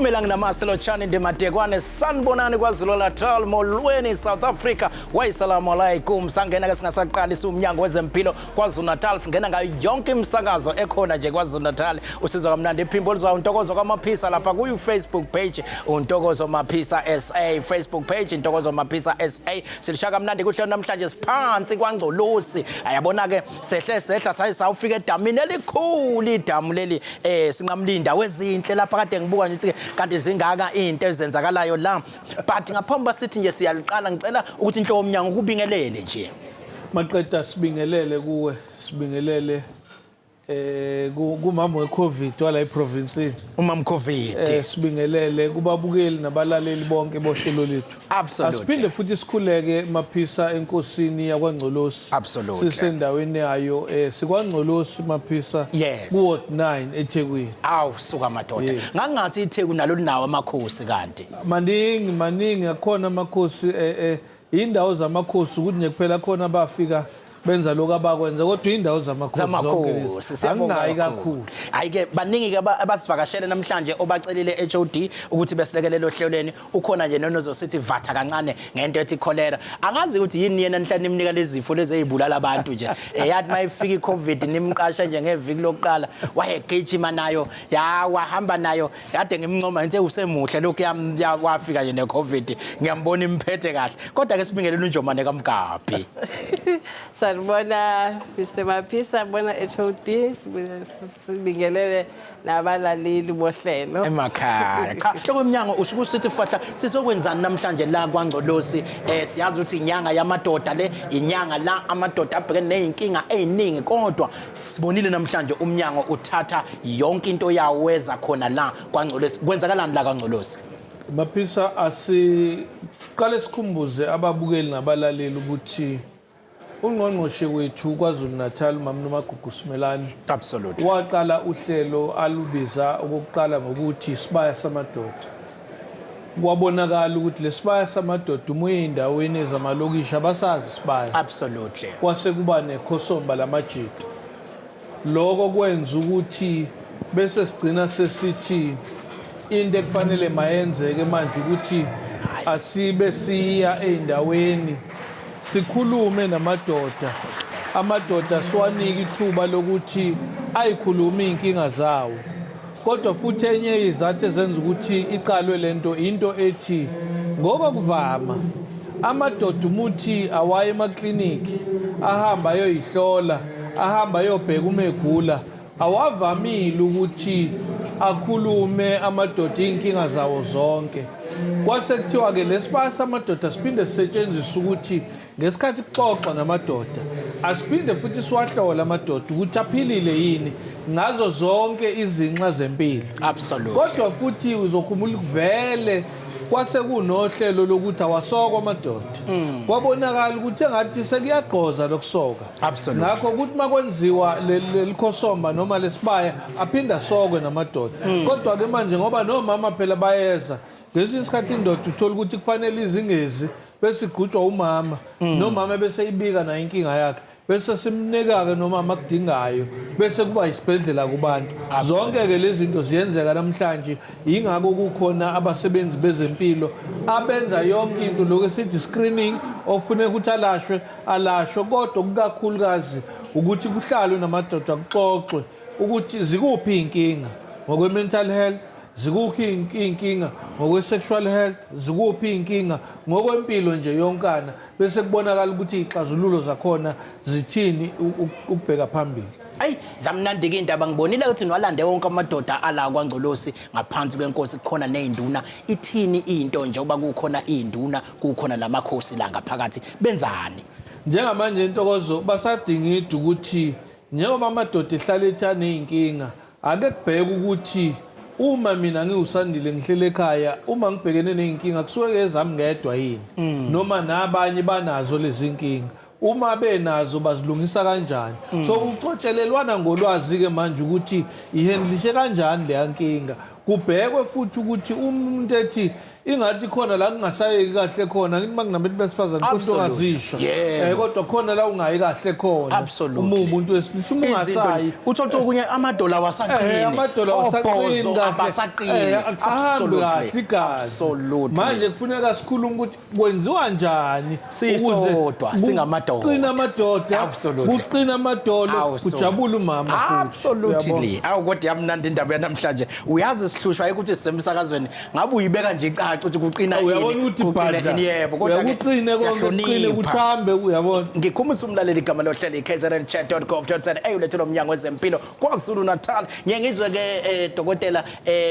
Umelanga namaselo chani ndimadekwane sanibonani KwaZulu-Natal molweni South Africa. Wayislamu alaikum. Sangena ke singasaqalisa uMnyango wezeMpilo KwaZulu-Natal, singena ngayo yonke imisakazo ekhona nje KwaZulu-Natal. Usizwa kamnandi iphimbo lizwa uNtokozo kaMaphisa lapha ku Facebook page uNtokozo Maphisa SA, Facebook page uNtokozo Maphisa SA. Silishaka kamnandi kuhlelo namhlanje siphansi kwaNgcolosi. Ayabona ke sehle sayisawufika edamini elikhulu, idamu leli sinqamlinda wezinhle lapha kade ngibuka ngithi kanti zingaka into ezenzakalayo la, but ngaphambi basithi nje siyaliqala ngicela ukuthi inhloko yoMnyango kubingelele nje. Maqeda sibingelele kuwe, sibingelele kumama weCovid wala eprovince. Umama COVID. Sibingelele kubabukeli nabalaleli bonke bohlelo lethu. Absolutely. Asiphinde futhi sikhuleke Maphisa enkosini yakwaNgcolosi. Absolutely. Sisendaweni yayo sikwaNgcolosi Maphisa ku Ward 9 eThekwini. Awu suka madoda. Ngangathi iThekwini nalo linawo amakhosi kanti. Maningi akhona amakhosi indawo zamakhosi ukuthi nje kuphela khona bafika benza lokho abakwenza kodwa indawo zamakhosi siyabonga kakhulu. Ayike baningi ke abasivakashele namhlanje obacelile HOD ukuthi besilekelele ohlelweni. Ukhona nje nonozosithi vatha kancane ngento ethi iCholera. Angazi ukuthi yini yena namhlanje imnika lezifo lezi ezibulala abantu nje. Yathi mayifika iCovid nimqasha nje ngeviki lokuqala wayegijima nayo wahamba nayo kade ngimncoma ngithi usemuhle lokhu wafika nje neCovid ngiyambona imphethe kahle kodwa ke sibingelele uNjomane kaMgabhi. Sanibona Mr. Maphisa, bona HOD, sibingelele nabalaleli bohlelo. Emakhaya. Cha, hloko yoMnyango usuku sithi fahla sizokwenzani namhlanje la kwaNgcolosi. Siyazi ukuthi inyanga yamadoda le, inyanga la amadoda abhekene nezinkinga eziningi kodwa sibonile namhlanje uMnyango uthatha yonke into yaweza khona la kwaNgcolosi. Kwenzakalani la kwaNgcolosi? Maphisa asiqale sikhumbuze ababukeli nabalaleli ukuthi uNgqongqoshe wethu KwaZulu-Natal uMagugu Simelane Absolutely. waqala uhlelo alubiza okokuqala ngokuthi isibaya samadoda. Kwabonakala ukuthi lesibaya samadoda umuye endaweni ezamalokishi abasazi isibaya. Absolutely. Kwase kuba nekhosomba lamajita. Lokho kwenza ukuthi bese sigcina sesithi into ekufanele mayenzeke manje ukuthi asibe siya endaweni sikhulume namadoda. Amadoda siwanika ithuba lokuthi ayikhuluma inkinga zawo. Kodwa futhi enye izathu ezenza ukuthi iqalwe lento into ethi ngoba kuvama amadoda umuthi awaye emakliniki ahamba ayoyihlola, ahamba ayobheka uma egula, awavamile ukuthi akhulume amadoda inkinga zawo zonke. Kwase kuthiwa ke lesibaya samadoda siphinde sisetshenziswe ukuthi ngesikhathi kuxoxa namadoda asiphinde futhi siwahlola amadoda ukuthi aphilile yini ngazo zonke izinxa zempilo. Absolutely. Kodwa futhi uzokhumbula ukuvele kwase kunohlelo lokuthi awasokwa amadoda. Kwabonakala ukuthi engathi sekuyagqoza lokusoka. Absolutely. Ngakho ukuthi makwenziwa lelikhosomba noma lesibaya aphinda sokwe namadoda. Kodwa ke manje ngoba nomama phela bayeza ngesinye isikhathi indoda uthola ukuthi kufanele izingezi bese igqutshwa umama nomama bese ibika na inkinga yakhe bese simnika ke nomama akudingayo bese kuba isibhedlela kubantu. Zonke ke lezi zinto ziyenzeka namhlanje ingakho kukhona abasebenzi bezempilo abenza yonke into lokho esithi screening ofune ukuthi alashwe kodwa kukakhulukazi ukuthi kuhlalwe namadoda kuxoxwe ukuthi zikuphi inkinga ngokwe mental health, zikuphi inkinga ngokwe-sexual health, zikuphi inkinga ngokwempilo nje yonkana bese kubonakala ukuthi ixazululo zakhona zithini ukubheka phambili. Ayi zamnandi ke indaba ngibonile ukuthi nwalande wonke amadoda ala kwaNgcolosi ngaphansi kwenkosi kukhona nezinduna. Ithini into nje oba kukhona izinduna kukhona lamakhosi la ngaphakathi benzani? Njengamanje Ntokozo basadingida ukuthi njengoba amadoda ehlala ethana izinkinga ake kubheke ukuthi uma mina ngiwuSandile ngihlele ekhaya uma ngibhekene nezinkinga kusuke ezami ngedwa yini noma nabanye banazo lezi inkinga uma benazo bazilungisa kanjani. So ucotshelelwana ngolwazi ke manje ukuthi ihandlishe kanjani le nkinga. Kubhekwe futhi ukuthi umuntu ethi ingathi khona la kungasayeki kahle khona ngithi makunabantu besifazane kodwa ungazisho kodwa khona la ungayi kahle khona uma umuntu wesilisa uma ungasayi uthola okunye amadola wasaqini amadola wasaqini abasaqini akusahambi kahle igazi manje kufuneka sikhuluma ukuthi kwenziwa njani sisodwa singamadoda kuqina amadoda kuqina amadolo kujabula umama absolutely awukodwa yamnandi indaba yanamhlanje uyazi sihlushwa ukuthi sisemsakazweni ngabe uyibeka nje icaca ukuthi kuqina yini uyabona ukuthi ibhadla yebo kodwa ke kuqine konke kuthambe uyabona ngikhumisa umlaleli igama lohlelo KZNHealthChatDotGov lwethu loMnyango wezeMpilo KwaZulu-Natal ngiyengizwe ke dokotela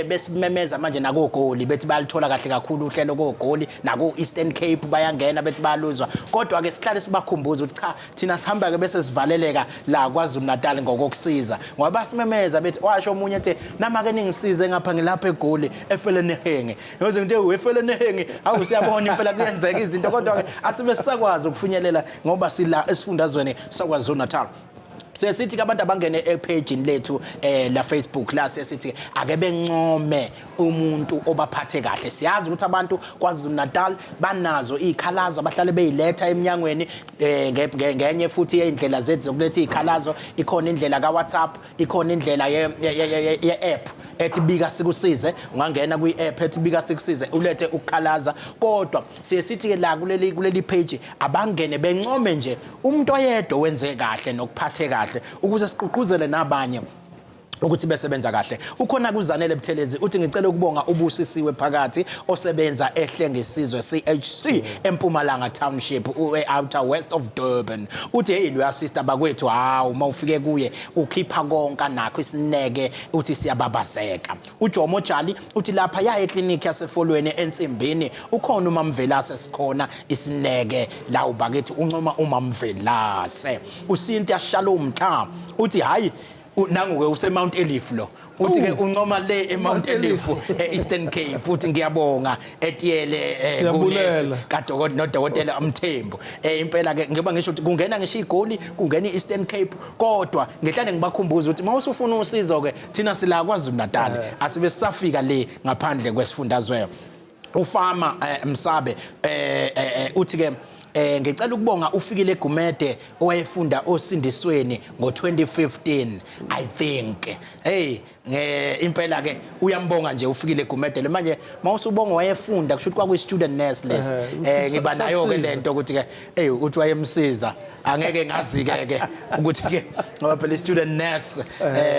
besimemeza manje nakogoli bethi bayalithola kahle kakhulu uhlelo kogoli nako Eastern Cape bayangena bethi bayaluzwa kodwa ke sihlale sibakhumbuza ukuthi cha thina sihamba ke bese sivaleleka la KwaZulu-Natal ngokusiza ngoba basimemeza bethi washo omunye ethi nama ke ningisize ngapha ngilapha egoli efele nehenge ngoze ngithi efele nehenge awu siyabona impela kuyenzeka izinto kodwa ke asibe sisakwazi ukufinyelela ngoba sila esifundazweni saKwaZulu-Natal sesithi ke abantu abangene epage lethu la Facebook la sesithi ake bencome umuntu obaphathe kahle siyazi ukuthi abantu KwaZulu-Natal banazo izikhalazo abahlale beyiletha eMnyangweni ngenye futhi indlela zethu zokuletha izikhalazo ikhona indlela ka WhatsApp ikhona indlela ye app ethi bika sikusize ungangena kwi-app ethi bika sikusize ulethe ukukhalaza kodwa siyesithi ke la kuleli page abangene bencome nje umuntu oyedwa wenze kahle nokuphathe kahle ukuze siqhuquzele nabanye ukuthi besebenza kahle ukhona kuZanele Buthelezi uthi ngicela ukubonga ubusisiwe phakathi osebenza ehlengesizwe CHC eMpumalanga Township outer west of Durban uthi hey lo assist bakwethu hawu mawufike kuye ukhipha konke nakho isineke uthi siyababaseka uJomo Jali uthi lapha ya eclinic yasefolweni ensimbini ukhona uMamvelase sikhona isineke la ubakethi uncoma uMamvelase uCynthia Shalom Mtha uthi hayi nangu-ke useMount Elif lo uthi ke uncoma le eMount Elif eEastern Cape futhi ngiyabonga etiyele siyabulela noDokotela Mthembu impela ke ngiba ngisho ukuthi kungena ngisho igoli kungena eEastern Cape kodwa ngihlale ngibakhumbuza ukuthi mawusufuna usizo ke thina sila KwaZulu-Natal asibe sisafika le ngaphandle kwesifundazwe ufama Msabe uthi ke ngicela ukubonga ufikile eGumede owayefunda osindisweni ngo2015 I think hey impela ke uyambonga nje ufikile eGumede manje mawusubonga wayefunda kusho kwakuyi student nurse lesi ngiba nayo ke lento ukuthi ke hey uthi wayemsiza angeke ngazi ke ukuthi ke ngoba phela student nurse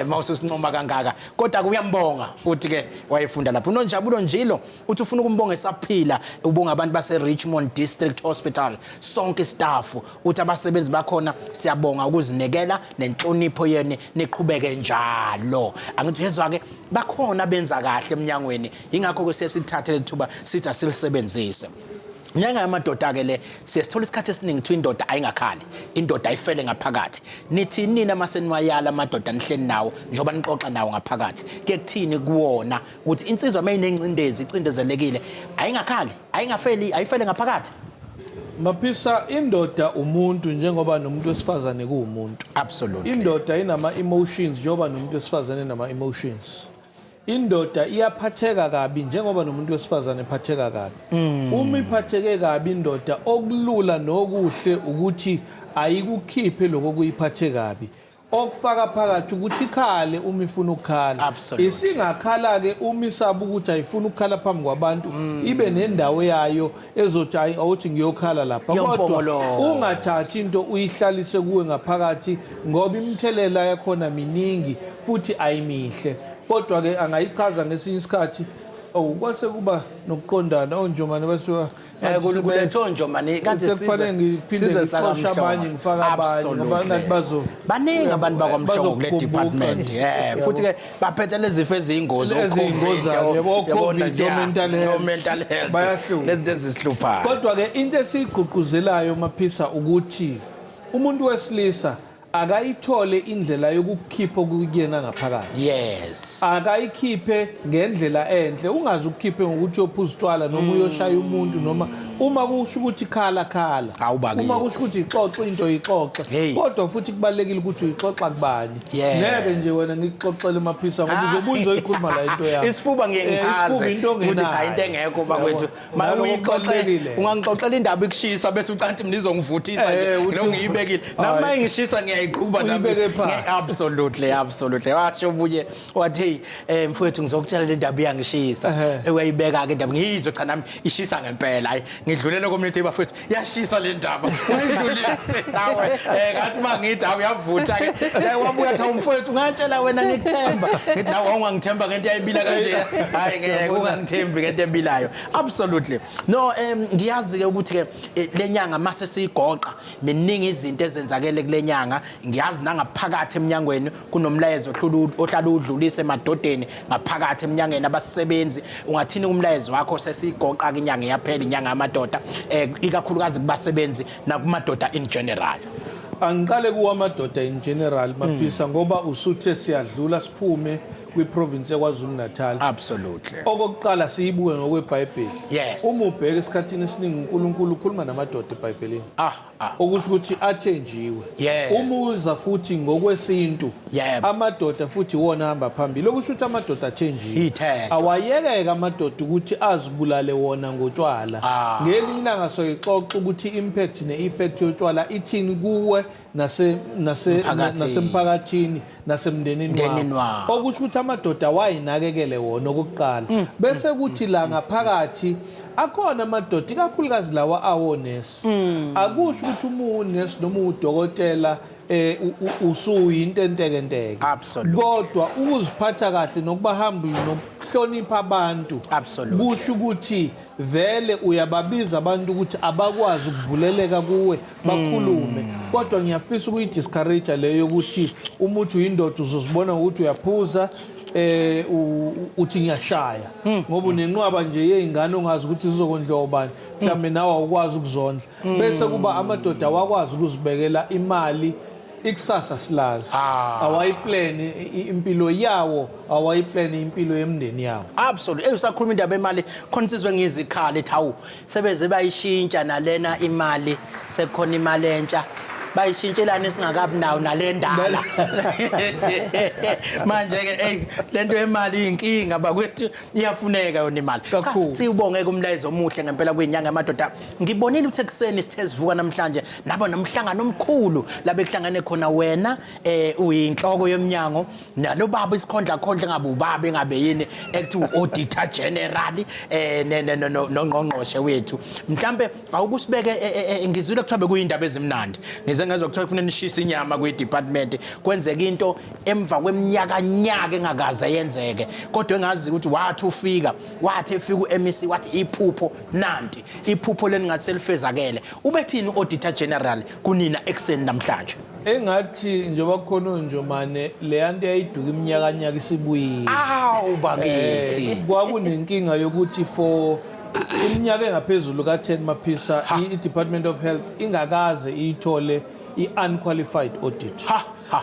mawususincoma kangaka kodwa kuyambonga uthi ke wayefunda lapho uNonjabulo Njilo uthi ufuna ukumbonga esaphila ubonga abantu base Richmond District Hospital sonke staff uthi abasebenzi bakhona siyabonga ukuzinikela nenhlonipho yeni niqhubeke njalo angithi yezwa ke bakhona benza kahle eMnyangweni ingakho ke sesithathe lethuba sithi asilisebenzise Nyanga yamadoda ke le siyasithola isikhathi esiningi ukuthi indoda ayingakhali indoda ayifele ngaphakathi nithi nina maseniwayala amadoda nihleni nawo njoba nixoxa nawo ngaphakathi ke kuthini kuwona ukuthi insizwa mayinencindezi icindezelekile ayingakhali ayingafeli ayifele ngaphakathi Maphisa indoda umuntu njengoba nomuntu wesifazane kuumuntu absolutely indoda inama emotions njengoba nomuntu wesifazane nama emotions indoda iyaphatheka kabi njengoba nomuntu wesifazane ephatheka kabi uma iphatheke kabi indoda okulula nokuhle ukuthi ayikukhiphe lokho kuyiphathe kabi okufaka phakathi ukuthi ikhale uma ifuna ukukhala isingakhala ke uma isaba ukuthi ayifuna ukukhala phambi kwabantu ibe nendawo yayo ezothi awuthi ngiyokhala lapha kodwa ungathathi into uyihlalise kuwe ngaphakathi ngoba imthelela yakhona miningi futhi ayimihle kodwa ke angayichaza ngesinye isikhathi kwase kuba nokuqondana onjomane basuka kuletho njomane kanti sekufanele ngiphinde ngixoshe abanye ngifaka abanye ngoba ngathi baningi abantu bakwaMhlongo kule department futhi ke baphethe lezi zifo eziyingozi mental health bayahluka lezi zisihlupha kodwa ke into esiyigqugquzelayo Maphisa ukuthi umuntu wesilisa akayithole indlela yokukhipha okuyena ngaphakathi yes akayikhiphe ngendlela enhle ungazi ukukhiphe ngokuthi uyophuza utshwala noma uyoshaya umuntu noma uma kusho ukuthi khala Awubakithi. uma kusho ukuthi ixoxe into ixoxe Hey. kodwa futhi kubalekile ukuthi uyixoxa kubani Yes. ngeke nje wena ngikuxoxele Maphisa ngoba uzobuza uzoyikhuluma la into yakho isifuba ngeke isifuba ngichaze into ukuthi cha ongenayo. into engekho bakwethu Nalokho mayuyixoxe kubalulekile. ungangixoxela indaba ikushisa bese ucanti mina izongivuthisa nje uthi- nongiyibekile nami Hayi. engishisa ngiyayiqhuba nami Uyibeke phansi. absolutely washo ubunye wathi hey mfowethu ngizokutshela le ndaba iyangishisa uyayibeka ke indaba ngizwe cha nami ishisa ngempela hayi ngidlulele community bafowethu yashisa le ndaba uyidlulise nawe ngathi mangithi awuyavutha ke wabuya athi umfowethu ngatshela wena ngikuthemba ngithi nawe ungangithemba ngento yayibila kanje hayi ngeke ungangithembi ngento ebilayo absolutely no ngiyazi ke ukuthi ke lenyanga mase sigoqa miningi izinto ezenzakele kulenyanga ngiyazi nangaphakathi eMnyangweni kunomlayezo ohlala udlulise emadodeni ngaphakathi eMnyangweni abasebenzi ungathini umlayezo wakho sesigoqa ke inyanga yaphela inyanga yamadoda ikakhulukazi kubasebenzi nakumadoda in general. Angiqale kuwamadoda in general Maphisa ngoba usuthe siyadlula siphume kwiprovince yaKwaZulu-Natal. Absolutely. Okokuqala siyibuke ngokweBhayibheli. Yes. Uma ubheka esikhathini esiningi uNkulunkulu ukhuluma namadoda eBhayibhelini. Okusho ukuthi athenjiwe. Yes. Umuza futhi ngokwesintu. Yebo. Amadoda futhi wona hamba phambili. Okusho ukuthi amadoda athenjiwe. Ithethe. Awayekeka amadoda ukuthi azibulale wona ngotshwala. Ngelinye ilanga soyixoxa ukuthi impact ne-effect yotshwala ithini kuwe nasemphakathini nasemndenini wakho. Okusho ukuthi amadoda wayinakekele wona okokuqala. Bese kuthi la ngaphakathi akhona amadoda ikakhulukazi lawa awonesi. Akusho ukuthi umunesi noma uDokotela usuyinto entekenteke. Kodwa ukuziphatha kahle nokubahamba nokuhlonipha abantu kusho ukuthi vele uyababiza abantu ukuthi abakwazi ukuvuleleka kuwe bakhulume kodwa ngiyafisa ukuyidiscourage leyo ukuthi umuthi uyindoda uzozibona ukuthi uyaphuza uthi ngiyashaya ngoba unenqwaba nje yezingane ongazi ukuthi zizokondla obani mhlambe nawe awukwazi ukuzondla bese kuba amadoda wakwazi ukuzibekela imali ikusasa silazi awayiplan impilo yawo awayiplan impilo yemndeni yawo absolutely usakhuluma indaba emali khonsizwe ngizikhala ethi hawu sebeze bayishintsha nalena imali sekukhona imali entsha bayishintshelana isingakabi nawo nalendala manje ke lento yemali inkinga bakwethu iyafuneka yona imali siyubonge kumlayezo omuhle ngempela kwenyanga yamadoda ngibonile ukuthi ekseni sithe sivuka namhlanje nabo nomhlangano omkhulu labe kuhlangane khona wena uyinhloko yoMnyango nalo baba isikhondla ngabe ubaba ngabe yini ekthi uAuditor General nongqongqoshe wethu mhlambe awukusibeke ngizwile kuthiwa bekuyindaba ezimnandi ngezwe kuthiwa kufanele nishisa inyama kwi-department kwenzeka into emva kweminyaka engakaze yenzeke kodwa engazi ukuthi wathi ufika wathi efika uMEC wathi iphupho nanti iphupho leningathi selifezakele ubethini uAuditor General kunina ekseni namhlanje engathi njengoba kukhona unjomane leyanto yayiduka iminyaka isibuyile bakithi kwakunenkinga yokuthi for iminyaka engaphezulu ka10 Maphisa i-Department of Health ingakaze ithole i-unqualified audit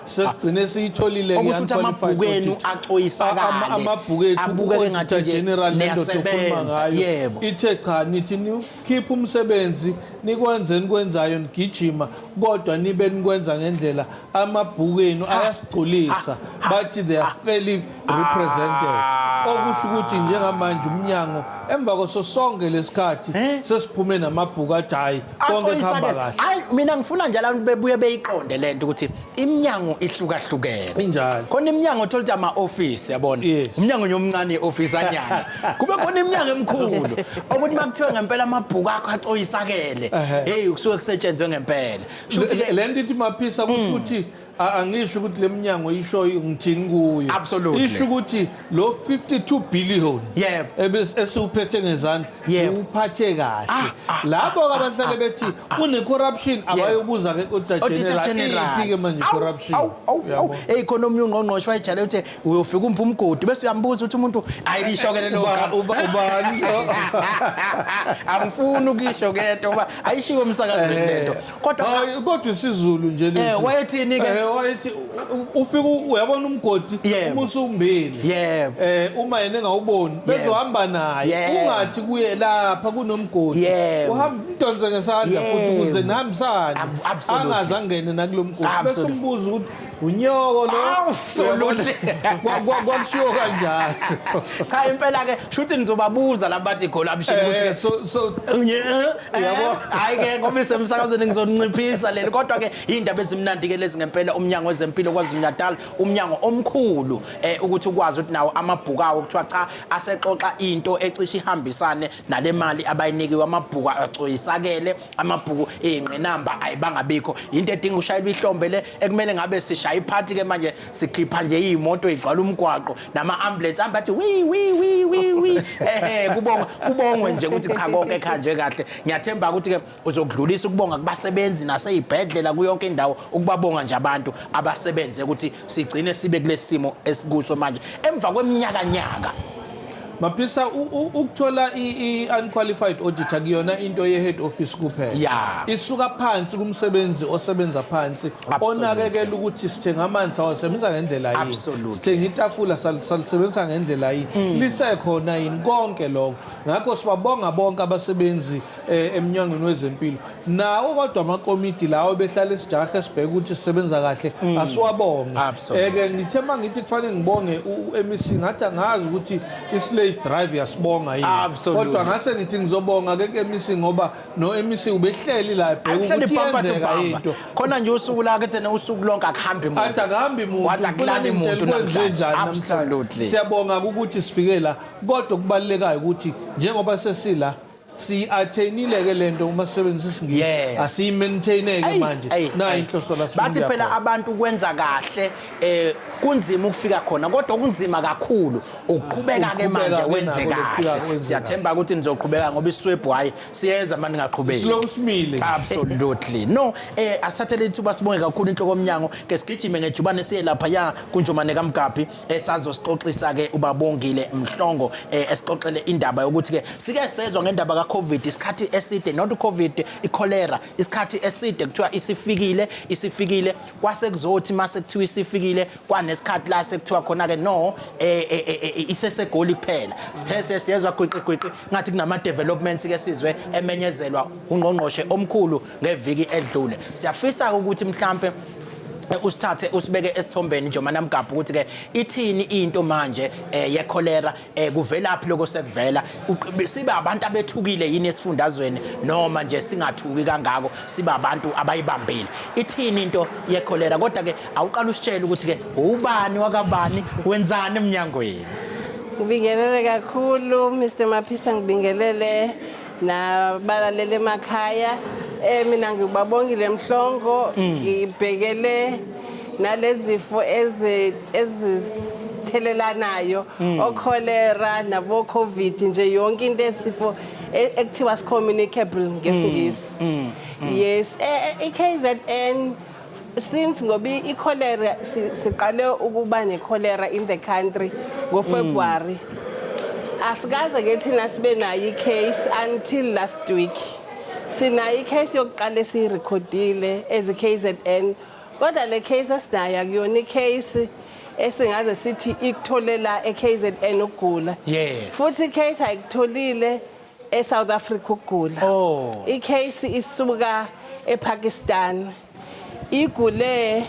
sesigcine siyitholile amabhukenu acoyisakale amabhukethu abuke ngathi general nendodokhuluma ngayo ithe cha nithi nikhipha umsebenzi nikwenzeni kwenzayo nigijima kodwa nibe nikwenza ngendlela amabhukenu ayasigculisa bathi they are fairly represented okusho ukuthi njengamanje uMnyango emva kwaso sonke lesikhathi sesiphume namabhuku athi hayi konke kuhamba kahle hayi mina ngifuna njalo abantu bebuye beyiqonde lento ukuthi iMnyango ihlukahlukene injalo khona iMnyango othola ukuthi ama-office yabona uMnyango nyomncane i-office anyana kube khona iMnyango emkhulu ukuthi makuthiwe ngempela amabhuku akho acoyisakele hey kusuke kusetshenzwe ngempela shuthi lento ithi Maphisa ukuthi angisho ukuthi leMnyango isho ngithini kuyo isho ukuthi lo 52 billion esiuphethe ngezandla uphathe kahle labo abahlale bethi kune corruption abayobuza ke uDokotela iphike manje corruption hey khona omnye ungqongqoshe wayijale uthi uyofika umphumgodi bese uyambuza ukuthi umuntu ayilishokele lo ubani angifuni ukisho kedwa ayishiwe emsakazweni lento kodwa kodwa isiZulu nje lesi wayethini ke wayethi ufika uyabona umgodi uma usumbili uma yena engawuboni bezohamba naye ungathi kuye lapha kunomgodi uhamba umdonse ngesandla futhi ukuze nihambisane angaze angene nakulomgodi bese umbuza ukuthi unyoko lo absolutely kwakushiwo kanjalo cha impela ke shuthi nizobabuza labathi collaption ukuthi so yabo hayi ke ngoba isemsakazweni ngizoninciphisa leli kodwa ke indaba ezimnandi ke lezi ngempela uMnyango wezeMpilo KwaZulu-Natal uMnyango omkhulu ukuthi ukwazi ukuthi nawo amabhuku awo kuthiwa cha asexoxa into ecishe ihambisane nale mali abayinikiwe amabhuku acoyisakele amabhuku engqinamba ayibangabikho into edinga ushayela ihlombe le ekumele ngabe sishaya iphathi ke manje sikhipha nje izimoto igcwala umgwaqo nama ambulance ambathi wi kubongwe nje ukuthi cha konke ekhanje kahle ngiyathemba ukuthi ke uzokudlulisa ukubonga kubasebenzi naseyibhedlela kuyonke indawo ukubabonga nje abantu abasebenze ukuthi sigcine sibe kulesimo esikuso manje emva kweminyaka Mapisa ukuthola i-unqualified auditor kuyona into ye-head office kuphela isuka phansi kumsebenzi osebenza phansi onakekela ukuthi sithenga amanzi awasebenzisa ngendlela yini sithenga itafula salisebenzisa ngendlela yini lisekhona yini konke lokho ngakho sibabonga bonke abasebenzi eMnyangweni wezeMpilo nawo kodwa amakomiti lawo behlala esijahe sibheke ukuthi sisebenza kahle asiwabonga ke ngithema ngithi kufanele ngibonge uMC ngathi angazi ukuthi slave drive yasibonga yini kodwa ngase ngithi ngizobonga ke eMC ngoba no MC ubehleli la ebheka ukuthi yenzeka into khona nje usuku la kethena usuku lonke akuhambi umuntu athi akuhambi umuntu wathi umuntu namhlanje absolutely siyabonga ukuthi sifikela kodwa kubalekayo ukuthi njengoba sesila si-attainile ke lento uma sisebenzisa isingisi asiyi-maintaineke manje na inhloso bathi phela abantu kwenza kahle kunzima ukufika khona kodwa kunzima kakhulu ukuqhubeka ke manje wenze kahle siyathemba ukuthi nizoqhubeka ngoba iswebhu hayi siyeza manje ngaqhubeki slow smile absolutely no asathelele ithuba sibonge kakhulu inhloko yoMnyango ke sigijime ngejubane siye lapha ya kunjomane kaMgabhi sazosixoxisa ke uBabongile Mhlongo esixoxele indaba yokuthi ke sike sezwe ngendaba COVID isikhathi eside not COVID i-Cholera isikhathi eside kuthiwa isifikile kwase kuzothi mase kuthiwa isifikile kwanesikhathi la sekuthiwa khona ke no isesegoli kuphela sithe siyezwa gwiqi ngathi kunama developments ke sizwe emenyezelwa ungqongqoshe omkhulu ngeviki edlule siyafisa ukuthi mhlambe usithathe usibeke esithombeni nje manamgabhu ukuthi ke ithini into manje ye-Cholera kuvelaphi lokho sekuvela sibe abantu abethukile yini esifundazweni noma nje singathuki kangako sibe abantu abayibambile ithini into ye-Cholera kodwa ke awuqala usitshela ukuthi ke ubani wakabani wenzani eMnyangweni ngibingelele kakhulu Mr Mapisa ngibingelele nabalalele emakhaya mina ngibabongile Mhlongo ngibhekele nalezifo ezithelelanayo oCholera nabo COVID nje yonke into esifo ekuthiwa communicable ngesingisi yes iKZN since ngoba iCholera siqale ukuba neCholera in the country ngoFebruary asikaze ke thina sibe nayo icase until last week sinayo icase yokuqala esirecordile as KZN kodwa le case asinayo akuyona icase esingaze sithi ikutholela eKZN ukugula futhi icase ayikutholile eSouth Africa ukugula icase isuka ePakistan igule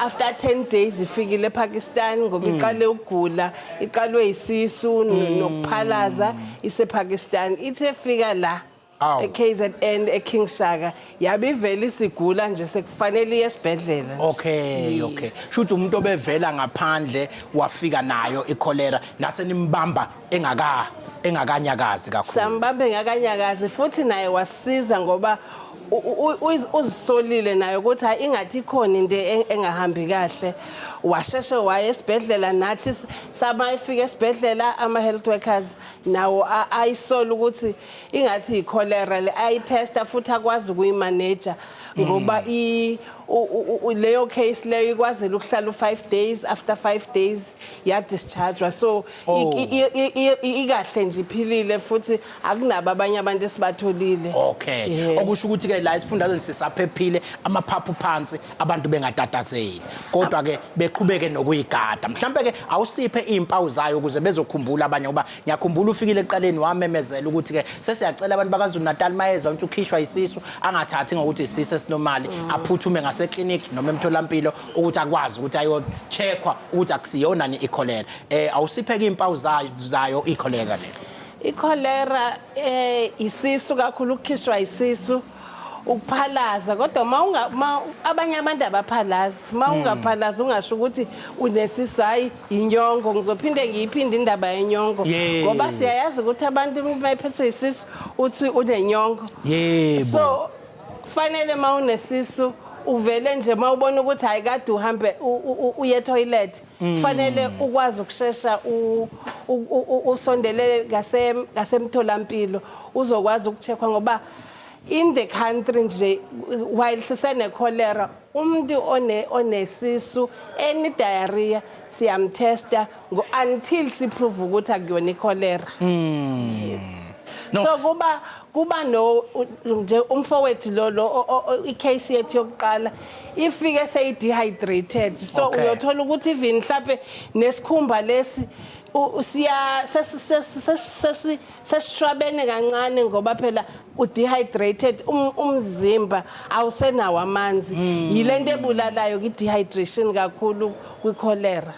after 10 days ifikile ePakistan ngoba iqale ukugula iqalwe isisu nokuphalaza isePakistan ithe fika la eKZN eKing Shaka yabe ivela isigula nje sekufanele esibhedlela okay shuthi umuntu obevela ngaphandle wafika nayo iCholera nasenimbamba engakanyakazi kakhulu sambambe engakanyakazi futhi naye wasiza ngoba uzisolile nayo ukuthi hayi ingathi ikhona into engahambi kahle washeshe waye esibhedlela nathi sabayifika esibhedlela ama health workers nawo ayisola ukuthi ingathi iCholera le ayitesta futhi akwazi ukuyimanage ngoba leyo case leyo ikwazela ukuhlala u5 days, after 5 days ya dischargewa, so ikahle nje iphilile futhi akunabo abanye abantu esibatholile. Okay, okusho ukuthi ke la isifundazweni sisaphephile, amaphaphu phansi, abantu bengatatazeli, kodwa ke beqhubeke nokuyigada. Mhlambe ke awusiphe izimpawu zayo ukuze bezokhumbula abanye, ngoba ngiyakhumbula ufikile eqaleni wamemezela ukuthi ke sesiyacela abantu bakaZulu-Natali mayezwa ukuthi ukhishwa isisu angathathi ngokuthi isisu esinomali, aphuthume ngaseklinikhi noma emtholampilo ukuthi akwazi ukuthi ayo-checkwa ukuthi akusiyona ni i-Cholera. Awusiphe ke izimpawu zayo i-Cholera le. I-Cholera isisu kakhulu, ukukhishwa isisu, ukuphalaza, kodwa abanye abantu abaphalazi. Ungaphalazi ungasho ukuthi unesisu, hayi inyongo, ngizophinde ngiyiphinde indaba yenyongo, ngoba siyayazi ukuthi abantu bayiphethwe isisu uthi unenyongo. So kufanele unesisu uvele nje mawubona ukuthi hayi kade uhambe uye toilet, kufanele ukwazi ukushesha usondele ngasemtholampilo uzokwazi ukucheckwa, ngoba in the country nje while sisene cholera, umuntu onesisu any diarrhea siyamtesta until siprove ukuthi akuyona i-Cholera. So kuba no nje umfowethu lo icase yethu yokuqala ifike seyidehydrated, so uyothola ukuthi even mhlawumbe nesikhumba lesi sesishwabene kancane ngoba phela udehydrated, umzimba awusenawo amanzi. Yilento ebulalayo ki-dehydration kakhulu kwi-Cholera.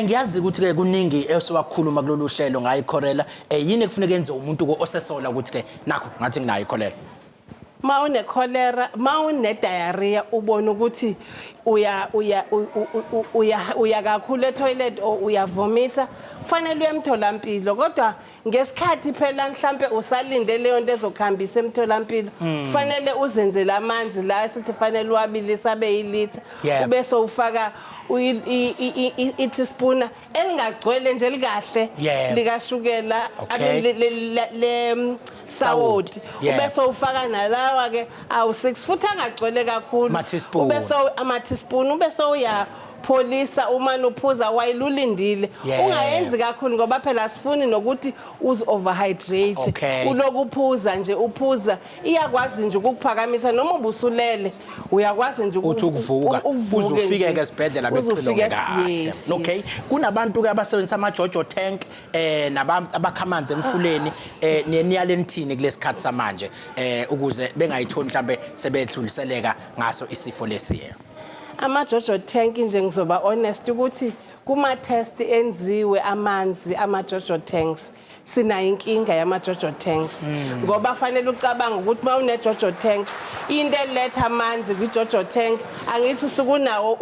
Ngiyazi ukuthi ke kuningi esiwakhuluma kulolu hlelo ngayi i-Cholera. Yini ekufuneka enze umuntu osesola ukuthi ke nakho ngathi nginayo i-Cholera? Une cholera, une diarrhea, ubona ukuthi uya kakhulu etoilet or uyavomita, kufanele uyemtholampilo. Kodwa ngesikhathi phela mhlambe usalinde leyo nto ezokuhambisa emtholampilo, kufanele uzenzele amanzi la sithi fanele uwabilisa abe yilitha, ube sowufaka i-teaspoon elingagcwele nje likahle likashukela le sawoti, ube sowufaka nalawa ke awu6 futhi angagcwele kakhulu, ube ama-teaspoon, ube sowuyapholisa uma nophuza while ulindile. Ungayenzi kakhulu ngoba phela asifuni nokuthi uzi-overhydrate, uloku uphuza nje uphuza, iyakwazi nje ukukuphakamisa noma ubusulele, uyakwazi nje ukuthi ukuvuka uzufike ke esibhedlela bexilonge kahle. Okay, kunabantu ke abasebenzisa ama-jojo tank nabakhamanzi emfuleni, niyalenithini kulesikhathi samanje ukuze bengayitholi mhlambe sebedluliseleka ngaso isifo lesiya? Ama-jojo tank nje ngizoba honest ukuthi kuma-test enziwe amanzi ama-jojo tanks sinayo inkinga yama-jojo tanks, ngoba fanele ucabanga ukuthi uma une-jojo tank into eletha amanzi kwi-jojo tank angithi usukunawo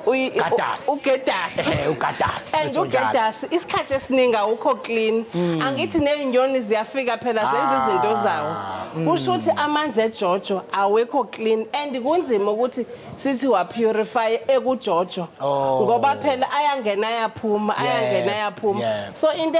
ugetasi isikhathi esiningi awukho clean, angithi nezinyoni ziyafika phela zenza izinto zawo, kusho ukuthi amanzi ejojo awekho clean and kunzima ukuthi sithi wa-purify ekujojo ngoba phela ayangena ayaphuma. So into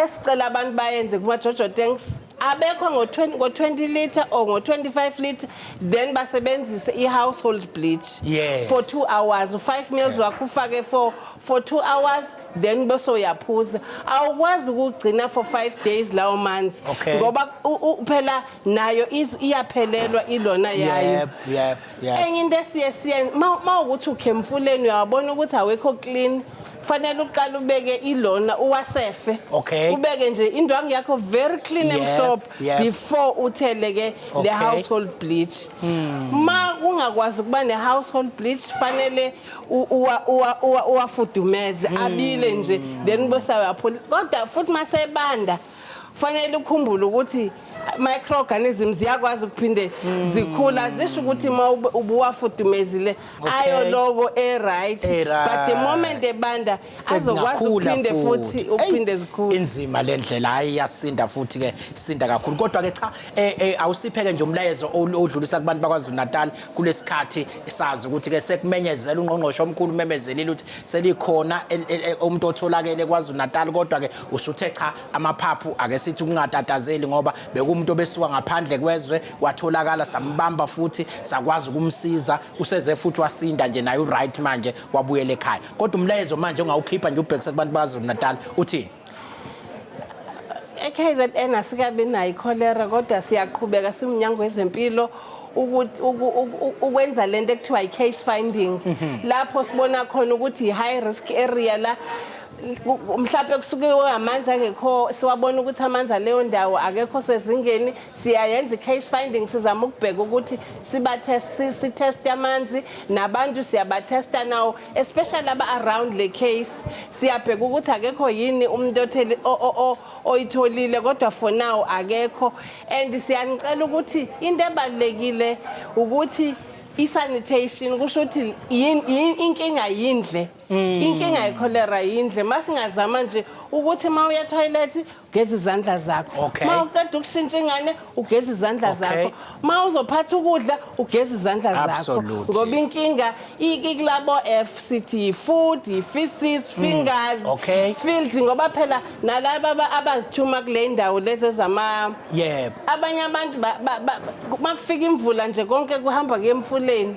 esicela abantu bayenze kuma-jojo tanks abekho ngo-20 litre or ngo-25 litre, then basebenzise i-household bleach for 2 hours, 5 mils wakho ufake for 2 hours, then bese uyaphuza. Awukwazi ukugcina for 5 days lawo manzi ngoba phela nayo iyaphelelwa ilona yayo. Enye into esiye mawukuthi ukhemfuleni uyabona ukuthi awekho clean, kufanele uqala ubeke ilona uwasefe, ubeke nje indwangu yakho very clean emhlophe before utheleke le household bleach. Ma ungakwazi ukuba ne household bleach kufanele uwafudumeze abile nje, then bese uyapholisa. Kodwa futhi masebanda kufanele ukhumbule ukuthi microorganisms ziyakwazi ukuphinde zikhula, zisho ukuthi uma ubuwafudumezile ayoloko right, but the moment ebanda azokwazi ukuphinde futhi uphinde zikhule. Inzima le ndlela, hayi yasinda futhi ke sinda kakhulu. Kodwa ke cha awusipheke nje umlayezo odlulisa kubantu bakwaZulu-Natali kulesikhathi sazi ukuthi ke sekumenyezela ungqongqosho omkhulu umemezelile ukuthi selikhona umuntu otholakele kwaZulu-Natali, kodwa ke usuthe cha amaphaphu ake sithi kungatatazeli ngoba bekumuntu obesuka ngaphandle kwezwe watholakala sambamba futhi sakwazi ukumsiza useze futhi wasinda nje naye right manje wabuyela ekhaya kodwa umlayezo manje ongawukhipha nje ubhekise kubantu baKwaZulu-Natal uthini KZN asikabi nayo i-Cholera kodwa siyaqhubeka siMnyango wezeMpilo ukwenza lento ekuthiwa i-case finding lapho sibona khona ukuthi i-high risk area la mhlawumbe kusuke amanzi akekho siwabona ukuthi amanzi aleyo ndawo akekho sezingeni siyayenza i-case finding sizama ukubheka ukuthi sitest amanzi nabantu siyabatesta nawo especially aba around le case siyabheka ukuthi akekho yini umuntu oyitholile kodwa for now akekho and siyanicela ukuthi into ebalekile ukuthi i-sanitation kusho ukuthi inkinga yindle inkinga ye-cholera yindle masingazama nje ukuthi mawuya toilet ugeza izandla zakho mawuqeda ukushintsha ingane ugeza izandla zakho mawuzophatha ukudla ugeza izandla zakho ngoba inkinga ikulabo F sithi food feces fingers field ngoba phela nalabo abazithuma kule ndawo lezi zama abanye abantu makufika imvula nje konke kuhamba kuyemfuleni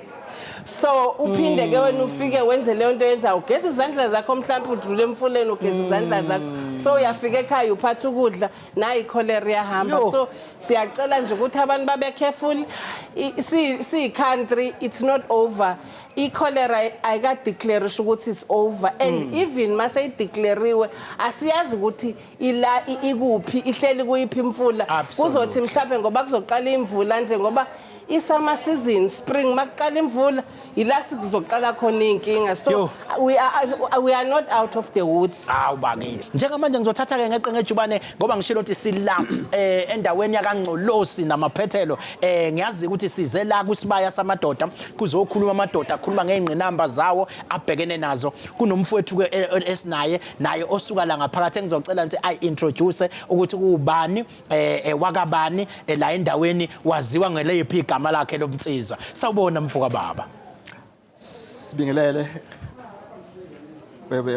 so uphinde ke wena ufike wenze leyo nto yenza ugeza izandla zakho mhlawumbe udlule emfuleni ugeza izandla zakho so uyafika ekhaya uphatha ukudla nayi i-cholera yahamba so siyacela nje ukuthi abantu babe careful si country it's not over i-cholera ayikadeclare ukuthi it's over and even mase ideclareiwe asiyazi ukuthi ila ikuphi ihleli kuyiphi imfula kuzothi mhlawumbe ngoba kuzoqala imvula nje ngoba i-summer season spring makuqala imvula ila sizoqala khona inkinga so we are not out of the woods awubakile njengamanje ngizothatha ke ngeqe ngejubane ngoba ngishilo ukuthi sila endaweni yakangcolosi namaphethelo ngiyazi ukuthi size la kusibaya samadoda kuzokhuluma amadoda akhuluma ngezingqinamba zawo abhekene nazo kunomfowethu ke esinaye naye osuka la ngaphakathi engizocela ukuthi introduce ukuthi kubani wakabani la endaweni waziwa ngelephi igama lakhe lomtsizwa sawubona mfoka baba Sibingelele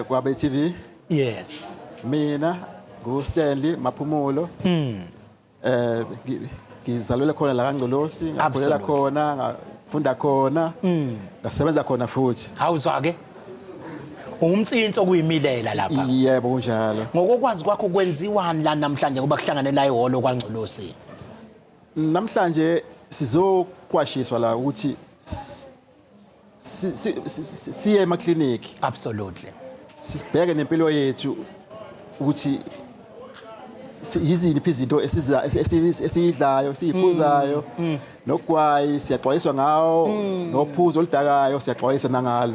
kwabe TV yes mina nguStanley Maphumulo ngizalwele khona la kaNgcolosi ngakhulela khona ngafunda khona ngasebenza khona futhi awuzwa ke umtsinto kuyimilela lapha yebo kunjalo ngokwazi kwakho kwenziwani la namhlanje ngoba kuhlangane la ihholo kwaNgcolosi namhlanje sizoqwashiswa la ukuthi siye emakliniki absolutely sibheke nempilo yethu ukuthi yiziphi izinto esiyidlayo siyiphuzayo nokwayi siyaxwayiswa ngawo nophuzo oludakayo siyaxwayisa nangalo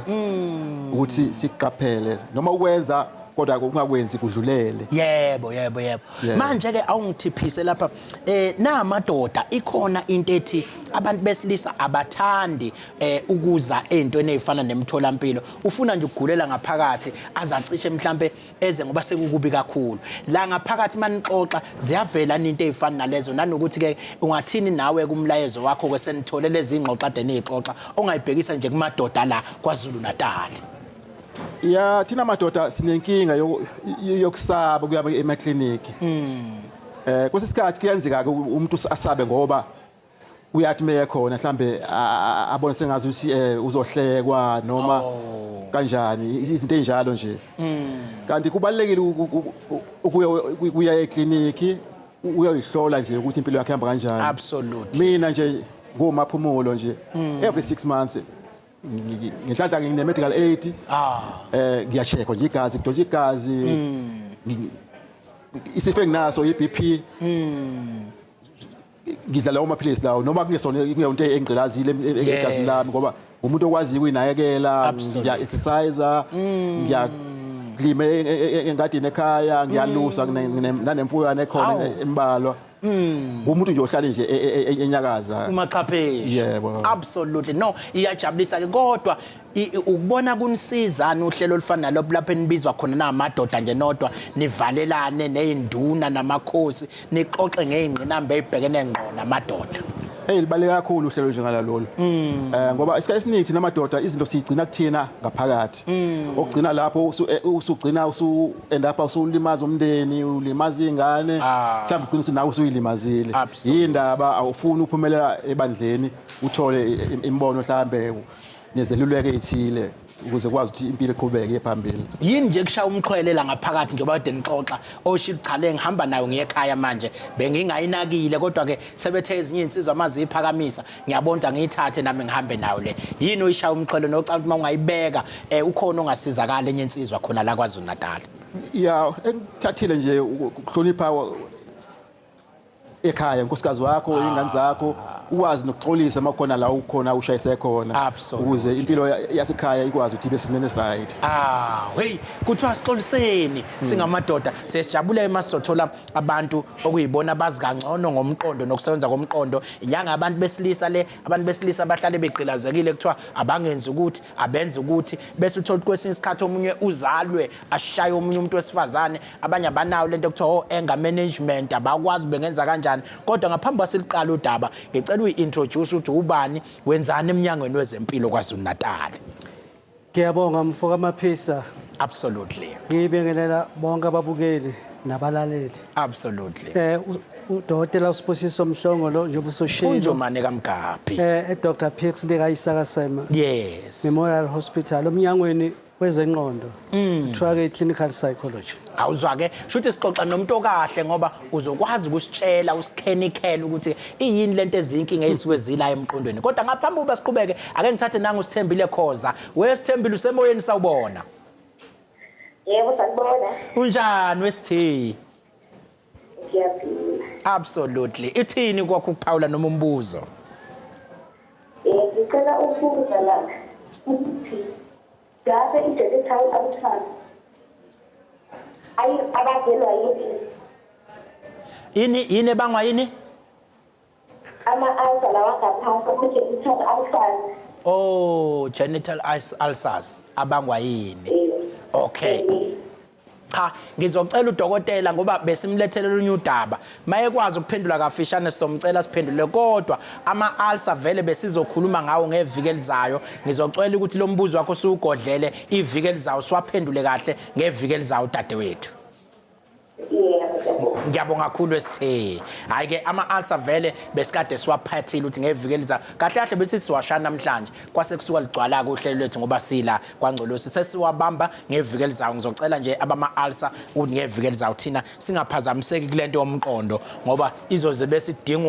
ukuthi siqaphele noma ukwenza kodwa kungakwenzi kudlulele yebo manje ke awungithiphise lapha namadoda ikhona into ethi abantu besilisa abathandi ukuza ezintweni ezifana nemtholampilo ufuna nje ukugulela ngaphakathi azacishe mhlambe eze ngoba sekukubi kakhulu la ngaphakathi manixoxa ziyavela into ezifana nalezo nanokuthi ke ungathini nawe kumlayezo wakho kwesenithole lezi ingxoxa ade nezixoxa ongayibhekisa nje kumadoda la KwaZulu-Natal ya thina madoda sinenkinga yokusaba kuya emakliniki kwesisikhathi kuyenzeka umuntu asabe ngoba uyathi meye khona mhlambe abone sengazi ukuthi uzohlekwa noma kanjani izinto enjalo nje kanti kubalekile ukuya ekliniki uyoyihlola nje ukuthi impilo yakhe ihamba kanjani absolutely mina nje ngomaphumulo nje every 6 months ngihlala ngine medical aid ngiyacheckwa nje igazi kudosa igazi isifo enginaso iBP ngidla lawo maphilisi lawo noma kungesona kuyonto engqilazile egazi lami ngoba umuntu okwazi ukuyinakekela ngiya exercise ngiyaklima engadini ekhaya ngiyalusa nanemfuyo ekhona embalwa umuntu nje ohlala nje enyakaza umaqhapheshe yebo absolutely no iyajabulisa ke kodwa ukubona kunisizana uhlelo olufana nalopho lapho enibizwa khona namadoda nje nodwa nivalelane nezinduna namakhosi nixoxe ngezingqinamba ezibhekene ngqo namadoda libaleka kakhulu uhlelo njengala lolu ngoba isikhathi esiningi namadoda izinto sigcina kuthina ngaphakathi okugcina lapho usugcina end up usulimaza umndeni ulimaza ingane mhlawumbe ugcina nawe usuyilimazile yindaba awufuni uphumelela ebandleni uthole imbono mhlawumbe nezeluleko ezithile ukuze kwazi ukuthi impilo iqhubeke phambili. Yini nje kushaya umxhwelela ngaphakathi njengoba kade nixoxa oshilo cha ngihamba nayo ngiyekhaya manje bengingayinakile kodwa ke sebethe ezinye insizwa amaziphakamisa ngiyabonda ngiyithathe nami ngihambe nayo le. Yini uyishaya umxhwele nocala uma ungayibeka ukhona ongasizakala enye insizwa khona la KwaZulu-Natal? Ya engithathile nje ukuhlonipha ekhaya unkosikazi wakho ingane zakho ukwazi nokuxolisa makhona la ukhona ushayise khona ukuze impilo yasekhaya ikwazi ukuthi ibe simene right. Hey kuthiwa sixoliseni singamadoda sesijabule emasothola abantu okuyibona bazi kangcono ngomqondo nokusebenza komqondo inyanga abantu besilisa abahlale beqilazekile kuthiwa abangenzi ukuthi abenze ukuthi bese uthola kwesinye isikhathi omunye uzalwe ashaye omunye umuntu wesifazane abanye abanawo lento kuthiwa anger management abakwazi bengenza kanjani kodwa ngaphambi kwasiliqala udaba ngicela uyi-introduce ukuthi ubani wenzani eMnyangweni wezeMpilo KwaZulu-Natal. Ngiyabonga mfoka amaphisa. Absolutely. Ngibingelela bonke ababukeli nabalaleli. Absolutely. uDkt. Sibusiso Mhlongo lo njengoba usoshilo. Unjomane kaMgaphi. Dr. Pixley Isaka Seme. Yes. Memorial Hospital uMnyangweni kwezengqondo. Track clinical psychology. Awuzwa ke shuthi sixoxa nomuntu okahle ngoba uzokwazi ukusitshela usikhenikele ukuthi iyini lento ezinkinga ezisiwezila emqondweni kodwa ngaphambi kuba siqhubeke ake ngithathe nangu Sithembile Khoza weSithembile usemoyeni sawubona. Yebo sakubona. Unjani wesithi? Ngiyaphila. Absolutely. Ithini kwakho ukuphawula noma umbuzo? Ngicela ukubuza la ukuthi ngabe i-digital outcome ayi abadelwa yini ebangwa yini? Ama-ulcer lawa ngaphansi ama-genital ulcers. Oh, genital ulcers abangwa yini? Okay. Cha ngizocela uDokotela ngoba besimlethele lunye udaba mayekwazi ukuphendula kafishane somcela siphendule kodwa ama-ulcer vele besizokhuluma ngawo ngeviki elizayo ngizocela ukuthi lo mbuzo wakho usugodlele iviki elizayo siwaphendule kahle ngeviki elizayo dadewethu. Ngiyabonga kakhulu esithe hayi ke ama-ulcer vele besikade siwaphathile ukuthi ngeviki elizayo kahle kahle bethi siwashana namhlanje kwase kusuka ligcwala kuhlelo lwethu ngoba sila kwangcolosi sesiwabamba ngeviki elizayo ngizocela nje abama-ulcer ukuthi ngeviki elizayo thina singaphazamiseki kulento yomqondo ngoba izoze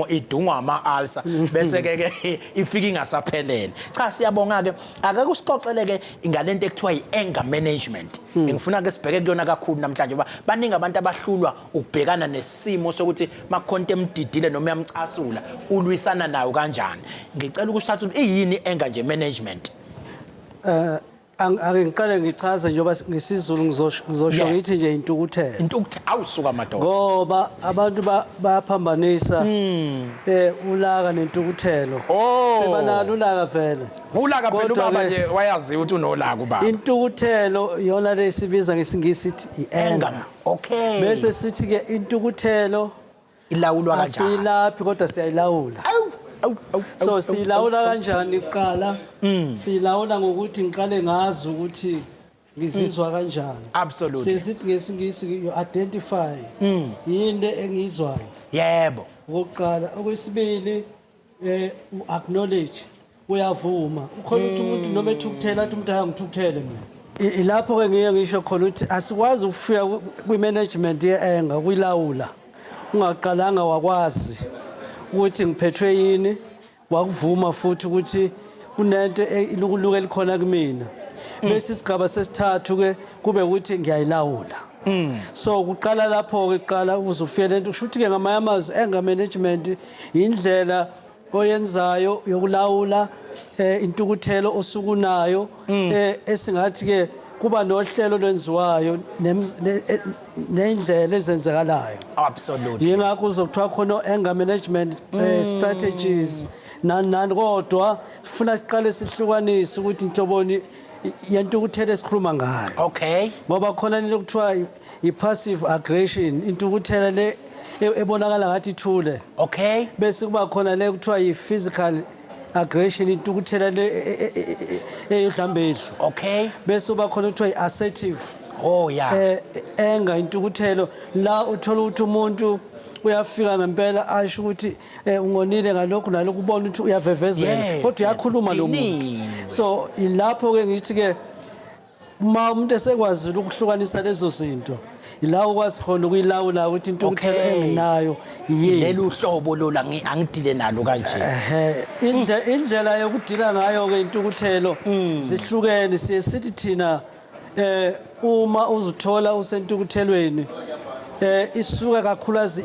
idungwa ama-ulcer bese ke ifika ingasaphelele. Cha siyabonga ke ake kusixoxele ke ngalento ekuthiwa i-anger management. Ngifuna ke sibheke kuyona kakhulu namhlanje ngoba baningi abantu abahlulwa ukubhekana nesimo sokuthi makhonto emdidile noma yamcasula ulwisana nayo kanjani. Ngicela ukusathu iyini anger nje management. Ake ngiqale ngichaze njengoba ngesizulu ngizosho ngithi nje intukuthelo. Intukuthelo awusuka madoda. Ngoba abantu bayaphambanisa ulaka nentukuthelo. Sebanalo ulaka vele. Ulaka phela ubaba nje wayazi ukuthi unolaka ubaba. Intukuthelo yona lesibiza ngesingisi ithi i-anger. Okay. Bese sithi ke intukuthelo ilawulwa kanjani? Asilaphi kodwa siyayilawula. So silawula kanjani iqala? Silawula ngokuthi ngiqale ngazi ukuthi ngizizwa kanjani. Absolutely. Sithi ngesingisi you identify yini engizwayo. Yebo. Oqala okwesibili acknowledge uyavuma. Ukhona ukuthi umuntu noma ethukuthela athi umuntu angithukuthele mina. Ilapho ke ngiye ngisho khona ukuthi asikwazi ukufika kwi-management ye-anger kuyilawula. Ungaqalanga wakwazi ukuthi ngiphethwe yini wakuvuma futhi ukuthi kunento ilukuluke likhona kumina bese isigaba sesithathu ke kube ukuthi ngiyayilawula. So kuqala lapho ke qala uzofika lento kushuthi ke ngamanye amazwi anger management indlela oyenzayo yokulawula intukuthelo osukunayo esingathi ke kuba nohlelo lwenziwayo nendlela ezenzekalayo. Absolutely. Yingakho uzokuthiwa khona anger management strategies nani kodwa sifuna siqale sihlukanise ukuthi inhloboni yentukuthelo esikhuluma ngayo. Okay. Ngoba khona into ekuthiwa i-passive aggression intukuthelo le ebonakala ngathi ithule. Okay. Bese kuba khona le kuthiwa yi-physical aggression, intukuthela le eyodlambedlu. Okay. Bese kuba khona kuthiwa yi-assertive. Oh yeah. Enga intukuthelo la uthola ukuthi umuntu uyafika ngempela asho ukuthi ungonile ngalokho nalokho ubona ukuthi uyavevezela kodwa uyakhuluma lo muntu. So ilapho ke ngithi ke uma umuntu esekwazile ukuhlukanisa lezo zinto ila ukwazi khona ukuyilawula ukuthi intukuthelo enginayo yini lelu hlobo lola angidile nalo kanje. Indlela yokudila ngayo ke intukuthelo zihlukene. Sithi thina uma uzuthola usentukuthelweni isuka kakhulukazi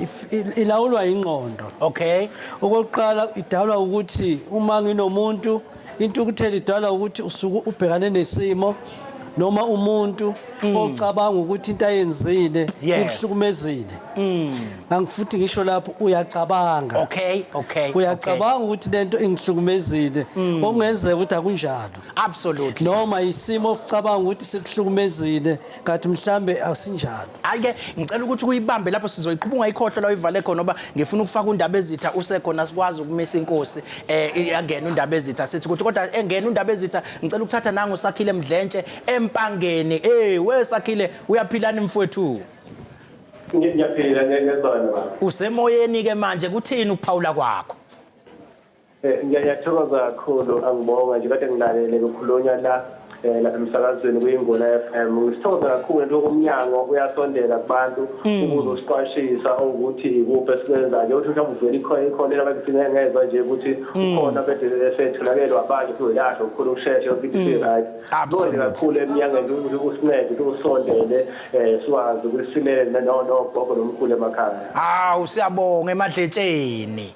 ilawulwa ingqondo. Okay. Okokuqala idalwa ukuthi uma nginomuntu intukuthelo idalwa ukuthi usuku ubhekane nesimo noma umuntu ocabanga ukuthi into ayenzile ikuhlukumezile. Angifuthi ngisho lapho uyacabanga. Okay. Uyacabanga ukuthi lento ingihlukumezile okungenzeka ukuthi akunjalo. Absolutely. Noma isimo ocabanga ukuthi sikuhlukumezile kanti mhlambe asinjalo. Ayike ngicela ukuthi uyibambe lapho sizoyiqhubha ungayikhohlwa la uyivale khona ngoba ngifuna ukufaka undaba ezitha usekhona sikwazi ukumisa inkosi yangena undaba ezitha sithi ukuthi kodwa engena undaba ezitha ngicela ukuthatha nangu Sakhile Mdlentshe empangeni. Wesakhile uyaphilana mfowethu? Ngiyaphila ngezona. Usemoyeni ke manje kuthini ukuphawula kwakho? Ngiyathokoza kakhulu angibonga nje kade ngilalele ukukhulunywa la emsakazweni kuyingona FM. Ngisithokoza kakhulu into uMnyango uyasondela kubantu ukuze usiqwashisa ukuthi ikuphi esikwenzayo ukuthi mhlawumbe uvela ikhona abakufika ngezwe nje ukuthi ukhona bese sethunakelwa abantu kuyilahlo ukukhulu ukusheshsha ukuthi right. Ngibonge kakhulu eMnyangweni ukuthi usincede ukuthi usondele sikwazi ukusilela nogogo nomkhulu emakhaya. Siyabonga emadletsheni.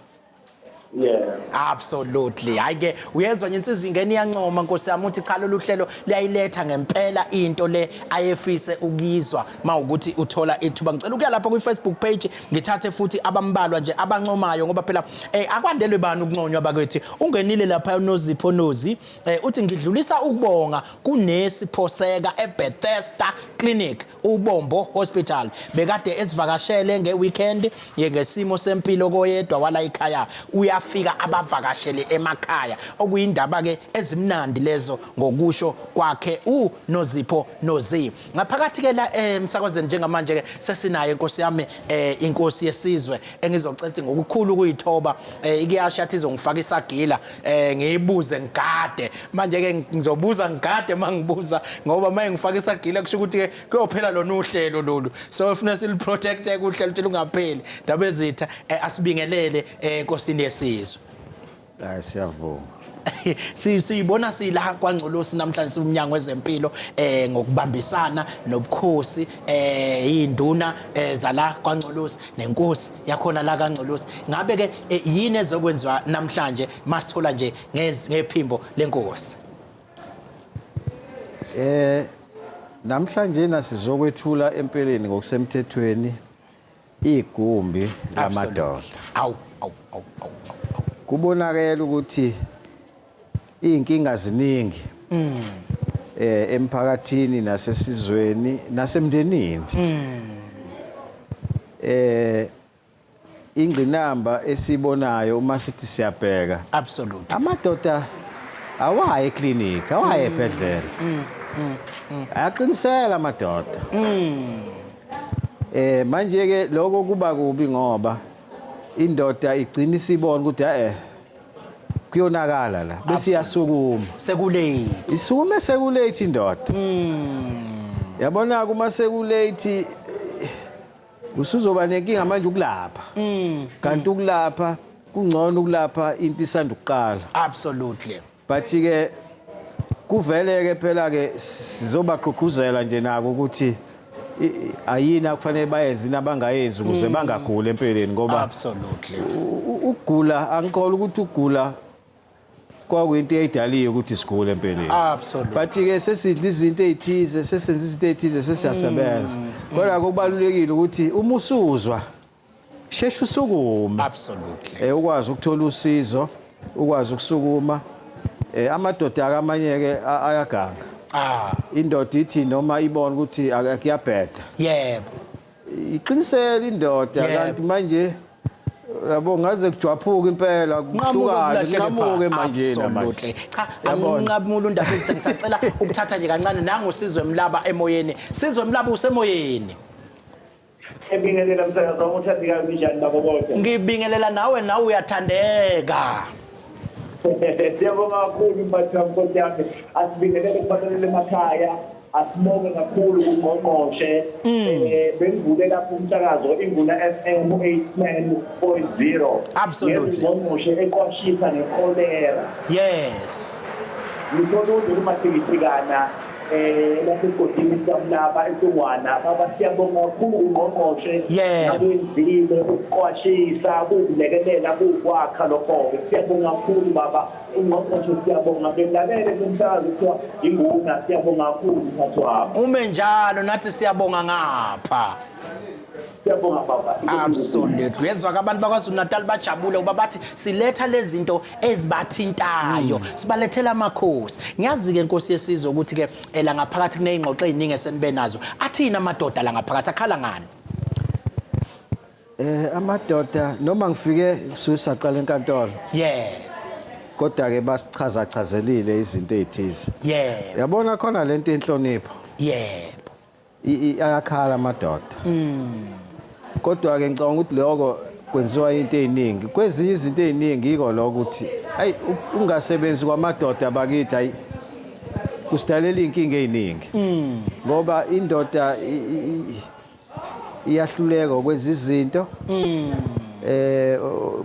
Yeah, absolutely. Ayike uyezwa nje insizwa ingene iyancoma Nkosi yami uthi cha lolu hlelo liyayiletha ngempela into le ayefise ukuyizwa mawukuthi uthola ithuba. Ngicela ukuya lapha ku Facebook page ngithathe futhi abambalwa nje abancomayo ngoba phela akwandelwe bani ukunconywa bakwethu. Ungenile lapha uNozipho Nozi uthi ngidlulisa ukubonga kunesi Phoseka eBethesda Clinic uBombo Hospital bekade esivakashele ngeweekend ngesimo sempilo koyedwa wala ekhaya uyafika abavakashele emakhaya okuyindaba ke ezimnandi lezo ngokusho kwakhe uNozipho Nozi. Ngaphakathi ke la emsakazweni njengamanje ke sesinayo Nkosi yami inkosi yesizwe engizocela ngokukhulu ukuyithoba ikuyashathi izongifaka isagila ngiyibuze ngigade manje ke ngizobuza ngigade mangibuza ngoba manje ngifaka isagila kusho ukuthi ke kuyophela lona uhlelo lolu so ufuna siliprotect uhlelo ukuthi lungapheli ndaba ezitha asibingelele Nkosini yesizwe. Siyavuma. Siyibona sila kwaNgcolosi namhlanje siUMnyango wezeMpilo ngokubambisana nobukhosi induna zala kwaNgcolosi nenkosi yakhona la kaNgcolosi. Ngabe ke yini ezokwenziwa namhlanje masithola nje ngephimbo lenkosi? Namhlanje sizokwethula empeleni ngokusemthethweni igumbi lamadoda. Kubonakala ukuthi inkinga ziningi emphakathini nasesizweni nasemndenini. Ingqinamba esibonayo uma sithi siyabheka. Absolutely. Amadoda awaye eclinic, awaye ephedlela. Ayaqinisela amadoda. Manje ke lokho kuba kubi ngoba indoda igcina isibona ukuthi kuyonakala la bese iyasukuma sekulate isukume sekulate indoda yabona kuma sekulate usuzoba nenkinga manje ukulapha kanti ukulapha kungcono ukulapha into isanda ukuqala. Absolutely. But ke kuvele ke phela ke sizobaqhuquzela nje nako ukuthi ayina kufanele bayenze nabangayenzi ukuze bangagula empeleni ngoba absolutely ukugula angikholwa ukuthi ukugula kwakuyinto eyidaliwe ukuthi sigule empeleni. Absolutely. But ke sesidla izinto ezithize sesenza izinto ezithize sesiyasebenza kodwa kubalulekile ukuthi uma usuzwa sheshe usukuma. Absolutely. Ukwazi ukuthola usizo ukwazi ukusukuma amadoda akamanye ke ayaganga. Indoda ithi noma ibona ukuthi akuyabheda. Yebo. iqinisele indoda kanti manje yabo ngaze kujwaphuka impela kuhlukane nqamuke manje absolutely cha anginqabula undaba ezithi ngisacela ukuthatha nje kancane nangosizwe emlaba emoyeni sizwe emlaba usemoyeni Ngibingelela msakazi ukuthi kanjani babo bonke ngibingelela nawe uyathandeka Siyabonga kakhulu mbatha mkonke yami asibingelele kufanele emakhaya asibonge kakhulu ungqongqoshe bengivule lapho umsakazo inguna FM 89.0 absolutely ungqongqoshe eqwashisa ngeCholera yes ngithola umathikana lapho kodini samlaba esongwana baba siyabonga kakhulu ungqongqoshe nakwenzile ukuqwashisa ukulekelela ukwakha lokho siyabonga kakhulu baba ungqongqoshe siyabonga bemlalele kumsakazi kuthiwa inguna siyabonga kakhulu mphathi wami ume njalo nathi siyabonga ngapha siyabonga baba absolutely yezwa abantu bakwaZulu-Natal bajabule ukuba bathi siletha lezi zinto ezibathintayo sibalethela amakhosi ngiyazi ke inkosi yesizwe ukuthi ke la ngaphakathi kuneyingxoxo eziningi esenibe nazo athina amadoda la ngaphakathi akhala ngani amadoda noma ngifike saqala enkantolo kodwa ke basichaza chazelile izinto ezithize yabona khona lento enhlonipho ayakhala amadoda kodwa ke ngicabanga ukuthi lokho kwenziwa into eziningi kwezinye izinto eziningi yiko lokho ukuthi hayi ungasebenzi kwamadoda bakithi hayi kusidalela inkinga eziningi ngoba indoda iyahluleka ukwenza izinto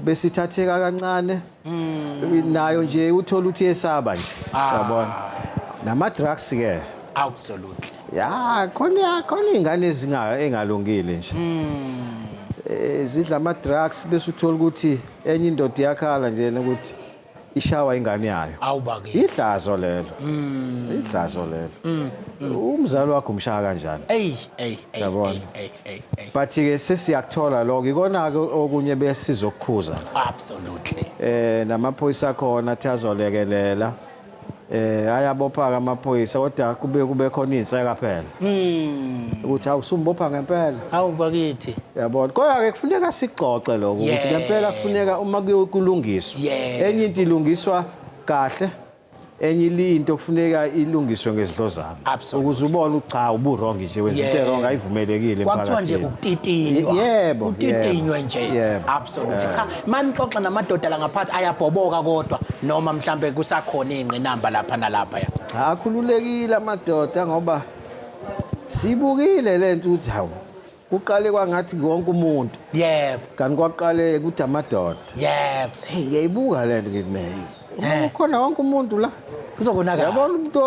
besithatheka kancane nayo nje uthola ukuthi yesaba nje yabona nama drugs ke absolutely khona ingane engalungile nje zidla ama drugs bese uthola ukuthi enye indoda yakhala nje ukuthi ishawa ingane yayo awubake idlazo lelo idlazo lelo umzali wakho umshaya kanjani yabona but ke sesiyakuthola lokho ikona ke okunye besizokukhuza absolutely namaphoyisa khona athazolekelela ayabopha amaphoyisa kodwa kube khona inseka phela ukuthi awusumbopha ngempela awubakithi yabona kodwa ke kufuneka sixoxe lokho ukuthi ngempela kufuneka uma kulungiswa enye into ilungiswa kahle enye into kufuneka ilungiswe ngezidlozana ukuze ubone ucha ubuwrong nje wenza into wrong ayivumelekile emphakathini kwathiwa nje ukutitinywa ukutitinywe nje absolutely cha manixoxa namadoda la ngaphathi ayabhoboka kodwa noma mhlambe kusakhona ingqinamba lapha nalapha akhululekile amadoda ngoba sibukile lento ukuthi hawu uqale kwangathi wonke umuntu kanti kwaqale ukuthi amadoda hey ngiyibuka lento ngithi ukhona wonke umuntu la kuzokonakala yabona umuntu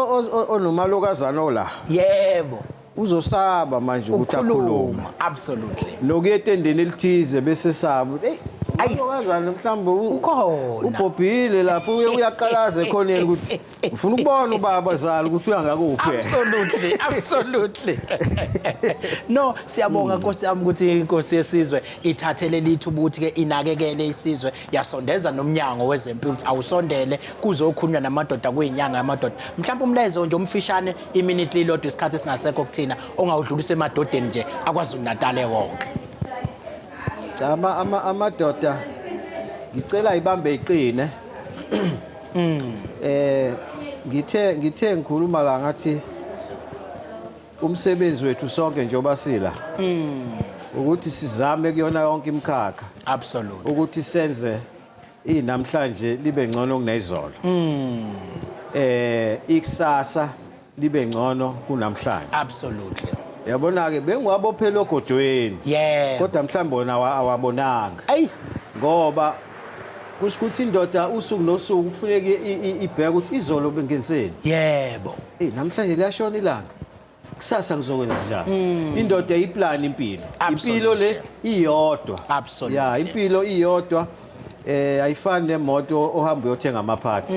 onomalokazana ola uzosaba manje ukuthi akhuluma absolutely lokuyetendeni elithize bese saba ayokazana mhlawumbe ukhona ubhobhile lapho uyaqalaza ekhoneni ukuthi ufuna ukubona ubaba zali ukuthi uyangakuphi absolutely no siyabonga Nkosi yami ukuthi inkosi yesizwe ithathele lithu ukuthi ke inakekele isizwe yasondeza noMnyango wezeMpilo ukuthi awusondele kuzokhulunywa namadoda kuyinyanga yamadoda mhlawumbe umlezo nje umfishane iminute lilodwa isikhathi singasekho kuthina ongawudlulisa emadodeni nje akwaZulu-Natal wonke amadoda ngicela ibambe iqine ngithe ngikhuluma la ngathi umsebenzi wethu sonke njengoba sila ukuthi sizame kuyona yonke imikhakha absolutely ukuthi senze namhlanje libe ngcono kunezolo ikusasa libe ngcono kunamhlanje absolutely yabona ke bengiwabophela ogodweni kodwa mhlawumbe wona awabonanga ngoba kusikuthi indoda usuku nosuku kufuneka ibheke ukuthi izolo bengenzeni namhlanje liyashona ilanga kusasa ngizokwenza njani indoda iplan impilo le iyodwa absolutely impilo iyodwa ayifani nemoto ohamba uyothenga amaparts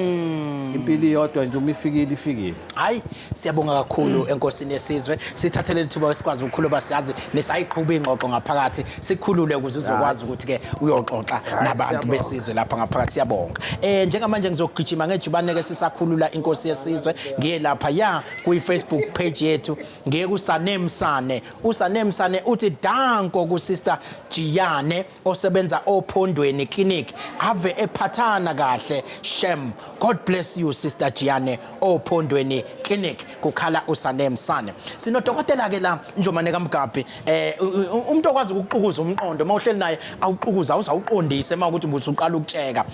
impilo iyodwa nje uma ifikile hayi siyabonga kakhulu enkosini yesizwe sithathele ithuba sikwazi ukukhuluma siyazi nesayiqhubha ingxoxo ngaphakathi sikhulule ukuze uzokwazi ukuthi ke uyoxoxa nabantu besizwe lapha ngaphakathi siyabonga njengamanje ngizogijima ngejubane ke sisakhulula inkosi yesizwe ngiye lapha ya kuyi Facebook page yethu ngiye kuSanemsane uSanemsane uthi danko ku sister Jiyane osebenza ophondweni clinic ave ephathana kahle shem God bless you sister Jiyane ophondweni clinic kukhala uSanemsane sinodokotela ke la njomane kaMgabhi umuntu okwazi ukuxukuza umqondo mawuhleli naye awuxukuza uzawuqondise makuthi ubusuqala ukutsheka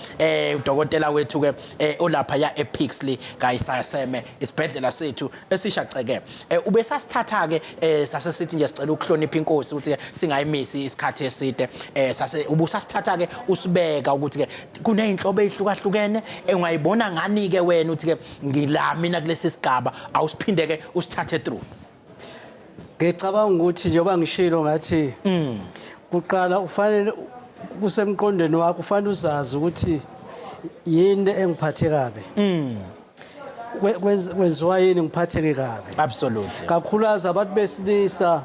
udokotela wethu ke olapha ya ePixley kaIsaka Seme isibhedlela sethu esishaceke ube sasithatha ke sase sithi nje sicela ukuhlonipha inkosi ukuthi singayimisi isikhathi eside sase ubusasithatha ke usibeka ukuthi ke kuneyinhlobo ezihlukahlukene engayibona ngani ke wena uthi ke ngila mina kulesi sigaba awusiphinde ke usithathe through ngicabanga ukuthi njengoba ngishilo ngathi kuqala ufanele kusemqondweni wakho ufanele uzazi ukuthi yini engiphathe kabe kwenziwa yini ngiphatheke kabe absolutely kakhulukazi abantu besilisa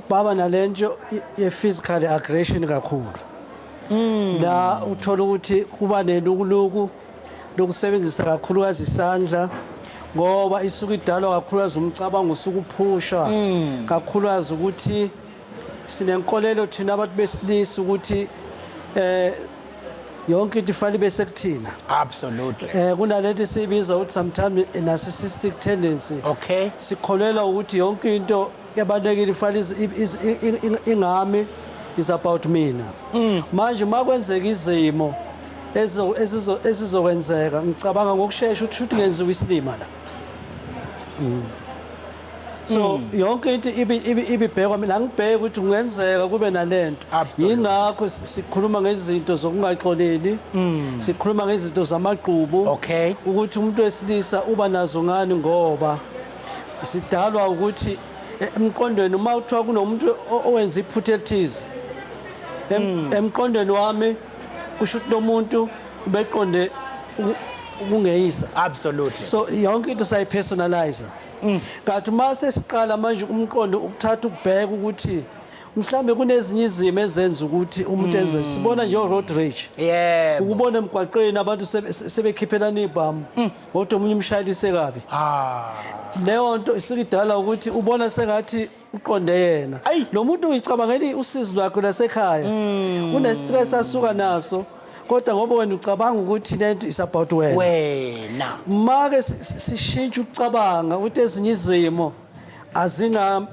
baba nalento ye-physical aggression kakhulu la uthola ukuthi kuba nelukuluku lokusebenzisa kakhulukazi isandla ngoba isuku idalwa kakhulukazi umcabango usuku uphusha kakhulukazi ukuthi sinenkolelo thina abantu besilisa ukuthi yonke into ifanele bese kuthina absolutely kunalento sibiza ukuthi sometimes a narcissistic tendency okay sikholelwa ukuthi yonke into ebalekile ifanele ingami is about mina manje makwenzeka izimo ezizokwenzeka ngicabanga ngokusheshsha ukuthi ngenziwa isilima la so yonke into ibibhekwa mina ngibheke ukuthi kungenzeka kube nalento yingakho sikhuluma ngezinto zokungaxoleli sikhuluma ngezinto zamaqhubu okay ukuthi umuntu wesilisa uba nazo ngani ngoba sidalwa ukuthi emqondweni uma uthiwa kunomuntu owenza iphutha elithize emqondweni wami kusho ukuthi lo muntu ubeqonde ukungeyisa absolutely so yonke into sayipersonalize kanti mase siqala manje umqondo ukuthatha ukubheka ukuthi mhlambe kunezinye izimo ezenza ukuthi umuntu enze sibona nje road rage ukubona emgwaqeni abantu sebekhiphelana ibhamu kodwa umunye umshayelise kabi leyo nto isikidala ukuthi ubona sengathi uqonde yena lo muntu uyicabangeli usizo lwakhe lasekhaya une stress asuka naso kodwa ngoba wena ucabanga ukuthi lento is about wena make sishintshe ukucabanga ukuthi ezinye izimo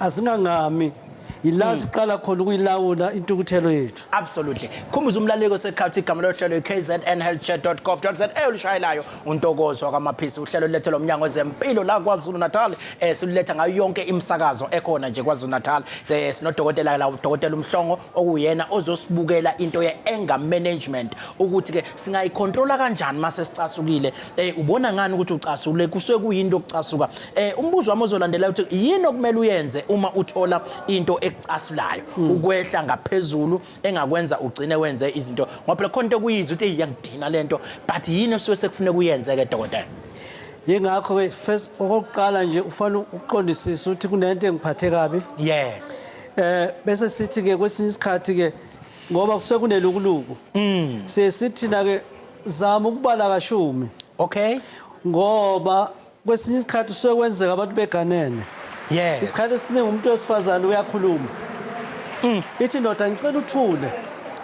azingangami yila siqala khona ukuyilawula intukuthelo yethu absolutely khumbuza umlaleko sekhathi igama lohlelo KZNHealthChatDotGov.za olishayelayo untokozo kwamaphisi uhlelo lethelo uMnyango wezeMpilo la KwaZulu-Natali siluletha ngayo yonke imisakazo ekhona nje KwaZulu-Natal sinodokotela la uDkt. Mhlongo okuyena ozosibukela into ye-anger management ukuthi ke singayicontrola kanjani mase sicasukile ubona ngani ukuthi ucasukile kusuke kuyinto okucasuka umbuzo wami ozolandela ukuthi yini okumele uyenze uma uthola into ecasulayo ukwehla ngaphezulu engakwenza ugcine wenze izinto ngoba phela khona into kuyizwa ukuthi iyangidina lento but yini osuke sekufuneka uyenze ke dokotela yingakho ke first okokuqala nje ufanele uqondisise ukuthi kunento engiphathe kabi yes bese sithi ke kwesinye isikhathi ke ngoba kusuke kunelukuluku sesithina ke zama ukubala kashumi okay ngoba kwesinye isikhathi kusuke kwenzeka abantu beganene yes isikhathi esiningi umuntu wesifazane uyakhuluma ithi ndoda ngicela uthule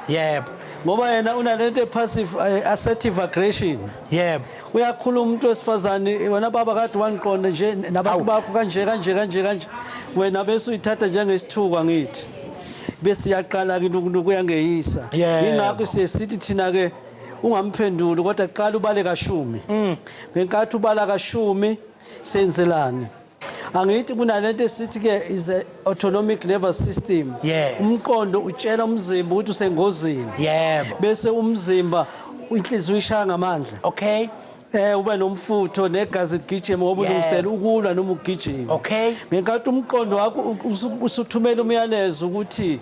yebo ngoba yena unalento passive assertive aggression yebo uyakhuluma umuntu wesifazane wena baba kade wangiqonda nje nabantu bakho kanje wena bese uyithatha njengesithuka ngithi bese iyaqala ke ukuyangeyisa ingakho siyesithi thina ke ungamphenduli kodwa qala ubale kashumi ngenkathi ubala kashumi senzelani angithi kunalento esithi ke is a autonomic nervous system umqondo utshela umzimba ukuthi usengozini yebo bese umzimba inhliziyo ishaya ngamandla okay ube nomfutho negazi ligijima ngoba ulungisela ukulwa noma ugijima. Okay. Ngenkathi umqondo wakho usuthumela umyalezo ukuthi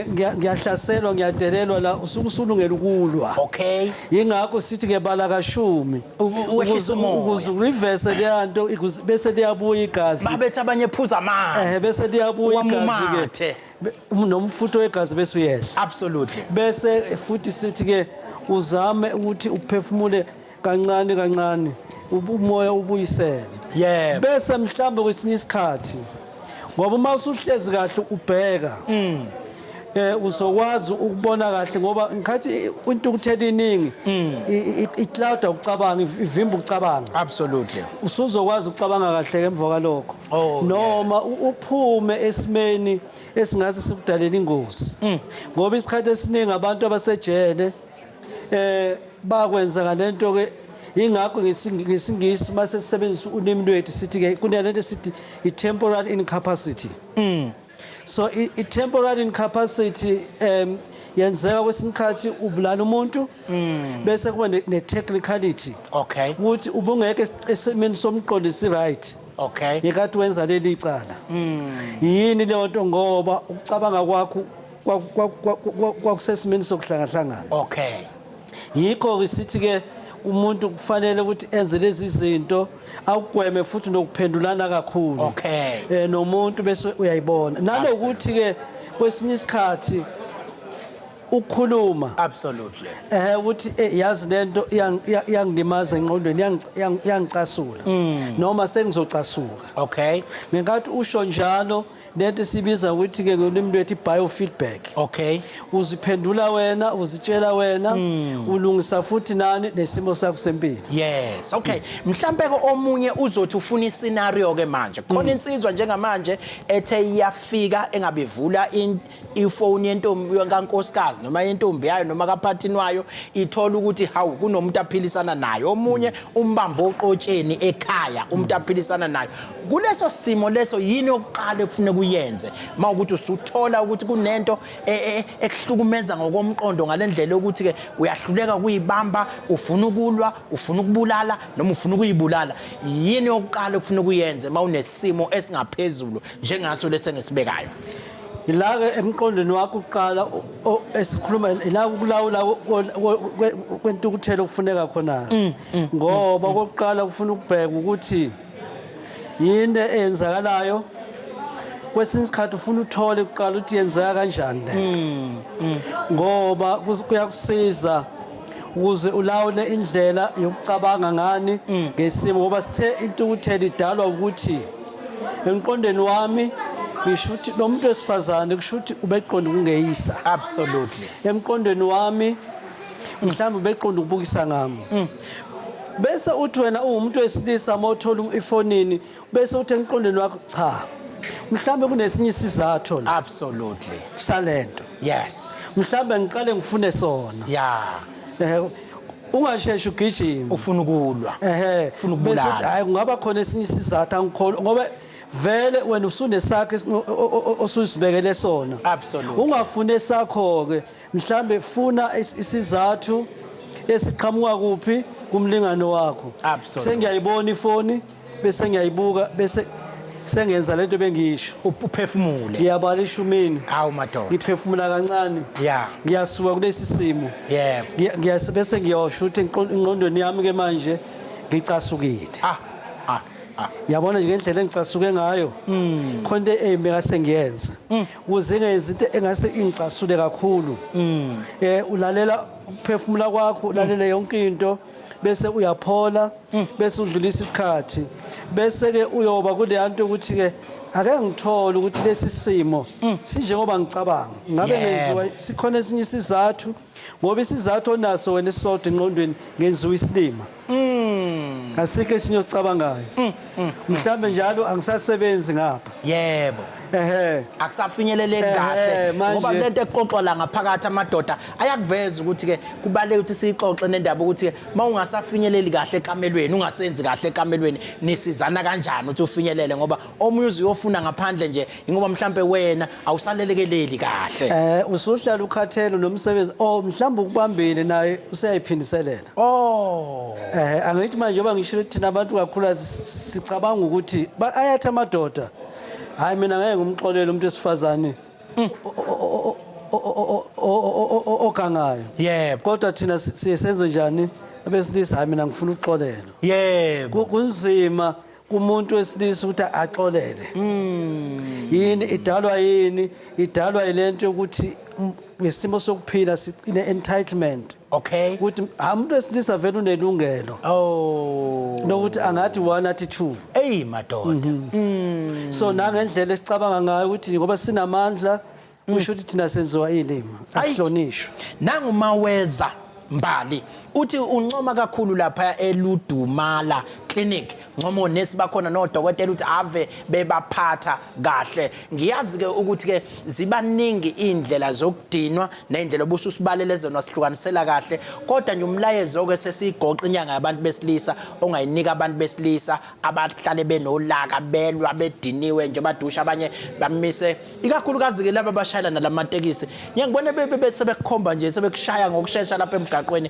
ngiyahlaselwa ngiyadelelwa la usulungela ukulwa. Okay. Yingakho sithi ngebala kashumi Wehlisa umoya. ukuze reverse leyanto bese liyabuya igazi. Babethi abanye phuza amanzi. Bese liyabuya igazi ke. Nomfutho wegazi bese uyehla. Absolutely. Bese futhi sithi ke uzame ukuthi uphefumule kancane kancane umoya ubuyisele. Yeah. Bese mhlambe kwesinye isikhathi ngoba uma usuhlezi kahle ubheka uzokwazi ukubona kahle ngoba ngikhathi into ukuthela iningi icloud ukucabanga ivimba ukucabanga. Absolutely. Usuzokwazi ukucabanga kahle emva kwalokho. Noma uphume esimeni esingathi sikudalela ingozi. Ngoba isikhathi esiningi abantu abasejele bakwenza ngalento ke ingakho ngesingisi mase sisebenzisa ulimi lwethu sithi ke kunalento sithi i-temporary incapacity. So i-temporary incapacity yenzeka kwesikhathi ubulala umuntu bese kuba ne-technicality. Okay. Ukuthi ubungeke esimeni somqondo right. Okay. Ngekathi wenza leli icala. Yini leyo nto ngoba ukucabanga kwakho kwakusesimeni sokuhlangahlangana. Okay. Yikho ke sithi ke umuntu kufanele ukuthi enze lezi zinto akugweme futhi nokuphendulana kakhulu. Okay. Nomuntu bese uyayibona nalokuthi ke kwesinye isikhathi ukukhuluma. Absolutely. Ukuthi yazi lento iyangilimaza engqondweni yangicasula noma sengizocasuka. Okay. Ngenkathi usho njalo lento sibiza ukuthi ke ngolimi lwethu biofeedback. Okay. Uziphendula wena uzitshela wena ulungisa futhi nani nesimo sakho sempilo. Yes. Okay. Mhlambe ke omunye uzothi ufuna iscenario ke manje. Khona insizwa njengamanje ethe iyafika engabevula ifone yentombi kaNkosikazi noma yentombi yayo noma kaphathini wayo ithola ukuthi hawu kunomuntu aphilisana nayo. Omunye umbambo oqotsheni ekhaya umuntu aphilisana nayo. Kuleso simo leso yini oqale kufuneka uyenze mawukuthi usuthola ukuthi kunento ekuhlukumeza ngokomqondo ngalendlela ukuthi ke uyahluleka kuyibamba ufuna ukulwa ufuna ukubulala noma ufuna ukuyibulala yini oqale kufuneka uyenze mawunesimo esingaphezulu njengaso lesengesibekayo. Ila ke emqondweni wakho uqala esikhuluma ila ukulawula kwentukuthelo kufuneka khona ngoba kokuqala ufuna ukubheka ukuthi yini eyenzakalayo kwesinye isikhathi ufuna uthole uqala ukuthi yenzeka kanjani ngoba kuyakusiza ukuze ulawule indlela yokucabanga ngani ngesimo ngoba sithe intukuthelo idalwa ukuthi emqondweni wami ngisho ukuthi nomuntu wesifazane kusho ukuthi ubeqonda ukungeyisa. Absolutely. Emqondweni wami mhlawumbe ubeqonda ukubukisa ngami. Bese uthi wena umuntu wesilisa mawuthola ifonini bese uthi emqondweni wakho cha mhlawumbe kunesinye isizathu la. Absolutely. Salento. Yes. Mhlawumbe ngiqale ngifune sona. Yeah. Ungasheshe ugijima. Ufuna ukulwa. Ufuna ukubulala. Bese uthi hayi kungaba khona esinye isizathu angikholwa ngoba vele wena usunesakhe osuzibekele sona. Absolutely. Ungafune sakho ke mhlambe funa isizathu esiqhamuka kuphi kumlingano wakho. Absolutely. Sengiyayibona ifoni bese ngiyayibuka bese sengenza lento bengisho uphefumule. Ngiyabala 10. Hawu madoda. Ngiphefumula kancane. Yeah. Ngiyasuka kulesi simo. Yeah. Ngiyasebese ngiyosho ukuthi ingqondweni yami ke manje ngicasukile. Yabona nje ngendlela engicasuke ngayo khonto emeka sengiyenza ukuze ngenze into engase ingicasule kakhulu ulalela ukuphefumula kwakho ulalela yonke into bese uyaphola bese udlulisa isikhathi bese ke uyoba kule yanto ukuthi ke ake ngithola ukuthi lesi simo sinjengoba ngicabanga ngabe ngeziwa sikhona esinye isizathu ngoba isizathu onaso wena esisodwa engqondweni ngenziwa isilima asikho esinye ocabangayo mhlambe njalo angisasebenzi ngapha. Yebo. akusafinyeleleki kahle ngoba lento exoxwa la ngaphakathi amadoda ayakuveza ukuthi ke kubaleke ukuthi sixoxe nendaba ukuthi ke mawungasafinyeleli kahle ekamelweni ungasenzi kahle ekamelweni nisizana kanjani ukuthi ufinyelele ngoba omunye uziyofuna ngaphandle nje ngoba mhlambe wena awusalelekeleli kahle usuhlala ukhathelo nomsebenzi mhlambe ukubambile naye useyayiphindiselela angithi manje njengoba ngisho ukuthi thina abantu kakhulu sicabanga ukuthi ayathi amadoda hayi mina ngeke ngumxolele umuntu esifazane ogangayo kodwa thina siyenze njani abesilisa hayi mina ngifuna ukuxolela kunzima kumuntu wesilisa ukuthi axolele yini idalwa yilento ukuthi ngesimo sokuphila sine entitlement ukuthi umuntu wesilisa vele unelungelo nokuthi angathi 1 athi 2 madoda so nangendlela esicabanga ngayo ukuthi ngoba sinamandla kusho ukuthi thina senziwa ilima asihlonishwe nangumaweza Mbali uthi uncoma kakhulu lapha eLudumala clinic ngoma onesi bakhona noDokotela uthi ave bebaphatha kahle ngiyazi ke ukuthi ke zibaningi indlela zokudinwa neindlela obususibaleleze nasihlukanisela kahle kodwa nje umlayezo ke sesigoqa inyanga yabantu besilisa ongayinika abantu besilisa abahlale benolaka belwa bediniwe nje badusha abanye bamise ikakhulukazi ke laba abashayela nalamatekisi ngiyangibona bebethe bekukhomba nje sebekushaya ngokusheshsha lapha emgaqweni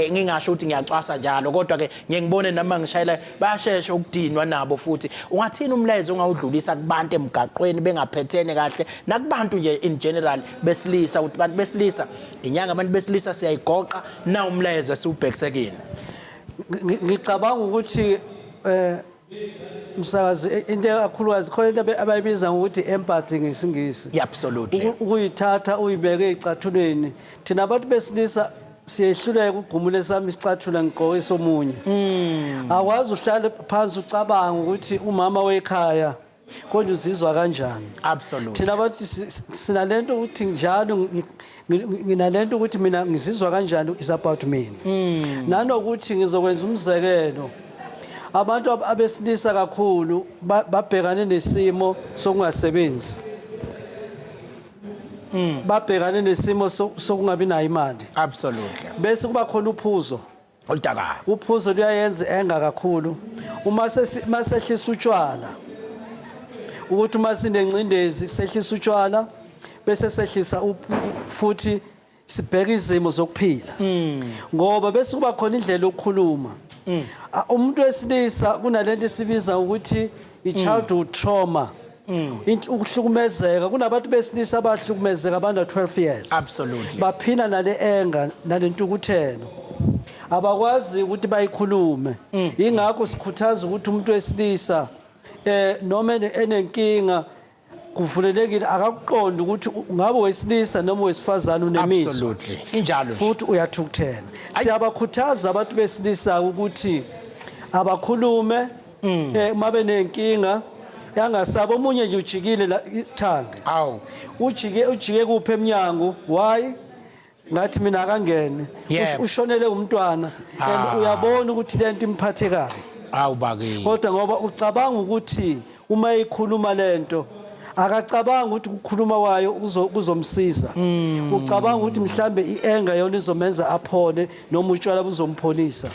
ngingasho ukuthi ngiyacwasa njalo kodwa ke ngiyengibone nama ngishayela bayashesha ukudinwa nabo futhi ungathini umlayezo ongawudlulisa kubantu emgaqweni bengaphethene kahle nakubantu nje in general besilisa ukuthi abantu besilisa inyanga abantu besilisa siyayigoqa na umlayezo siubheksekini ngicabanga ukuthi msakazi into kakhulukazi khona into abayibiza ngokuthi empathy ngesingisi absolutely ukuyithatha uyibeke ezicathulweni thina abantu besilisa siyehluleka ukugqumula sami isicathula ngiqoke somunye akwazi uhlale phansi ucabanga ukuthi umama wekhaya konje uzizwa kanjani absolutely thina bathi sinalento ukuthi njalo nginalento ukuthi mina ngizizwa kanjani is about me nanokuthi ngizokwenza umzekelo abantu abesilisa kakhulu babhekane nesimo sokungasebenzi babhekane nesimo sokungabi nayo imali absolutely bese kuba khona uphuzo oludakayo uphuzo luyayenza enga kakhulu uma sehlisa utshwala ukuthi uma sinencindezi sehlisa utshwala bese sehlisa futhi sibheka izimo zokuphila ngoba bese kuba khona indlela yokukhuluma umuntu wesilisa kunalento esibiza ukuthi i-childhood trauma ukuhlukumezeka kunabantu besilisa abahlukumezeka abanda 12 years absolutely baphila nale enga nalentukuthelo abakwazi ukuthi bayikhulume ingakho sikhuthaza ukuthi umuntu wesilisa noma enenkinga kuvulelekile akakuqonda ukuthi ngabe wesilisa noma wesifazana unemizwa absolutely injalo futhi uyathukuthela siyabakhuthaza abantu besilisa ukuthi abakhulume uma benenkinga yangasaba omunye nje ujikile la ithange ujike kuphe eMnyango why ngathi mina akangene ushonele umntwana and uyabona ukuthi lento imphathe kabi bakithi kodwa ngoba ucabanga ukuthi uma ekhuluma lento akacabanga ukuthi ukukhuluma kwayo kuzomsiza ucabanga ukuthi mhlambe ienga yona izomenza aphone noma utshwala buzompholisa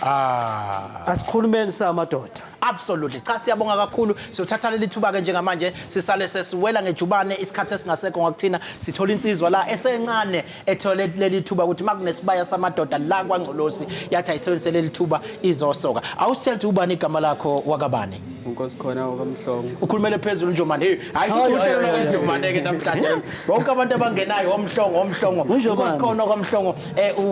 asikhulumeni samadoda absolutely cha siyabonga kakhulu siyothatha leli thuba ke njengamanje sisale sesiwela ngejubane isikhathi esingasekho ngakuthina sithola insizwa la esencane ethole leli thuba ukuthi makunesibaya samadoda la kwaNgcolosi yathi ayisebenzise leli thuba izosoka awusitshela ukuthi ubani igama lakho wakabani Nkosi khona waMhlongo ukhulumele phezulu Njomani hayi uhlelo lwaNjomani ke namhlanje bonke abantu abangenayo oMhlongo Nkosi khona kwaMhlongo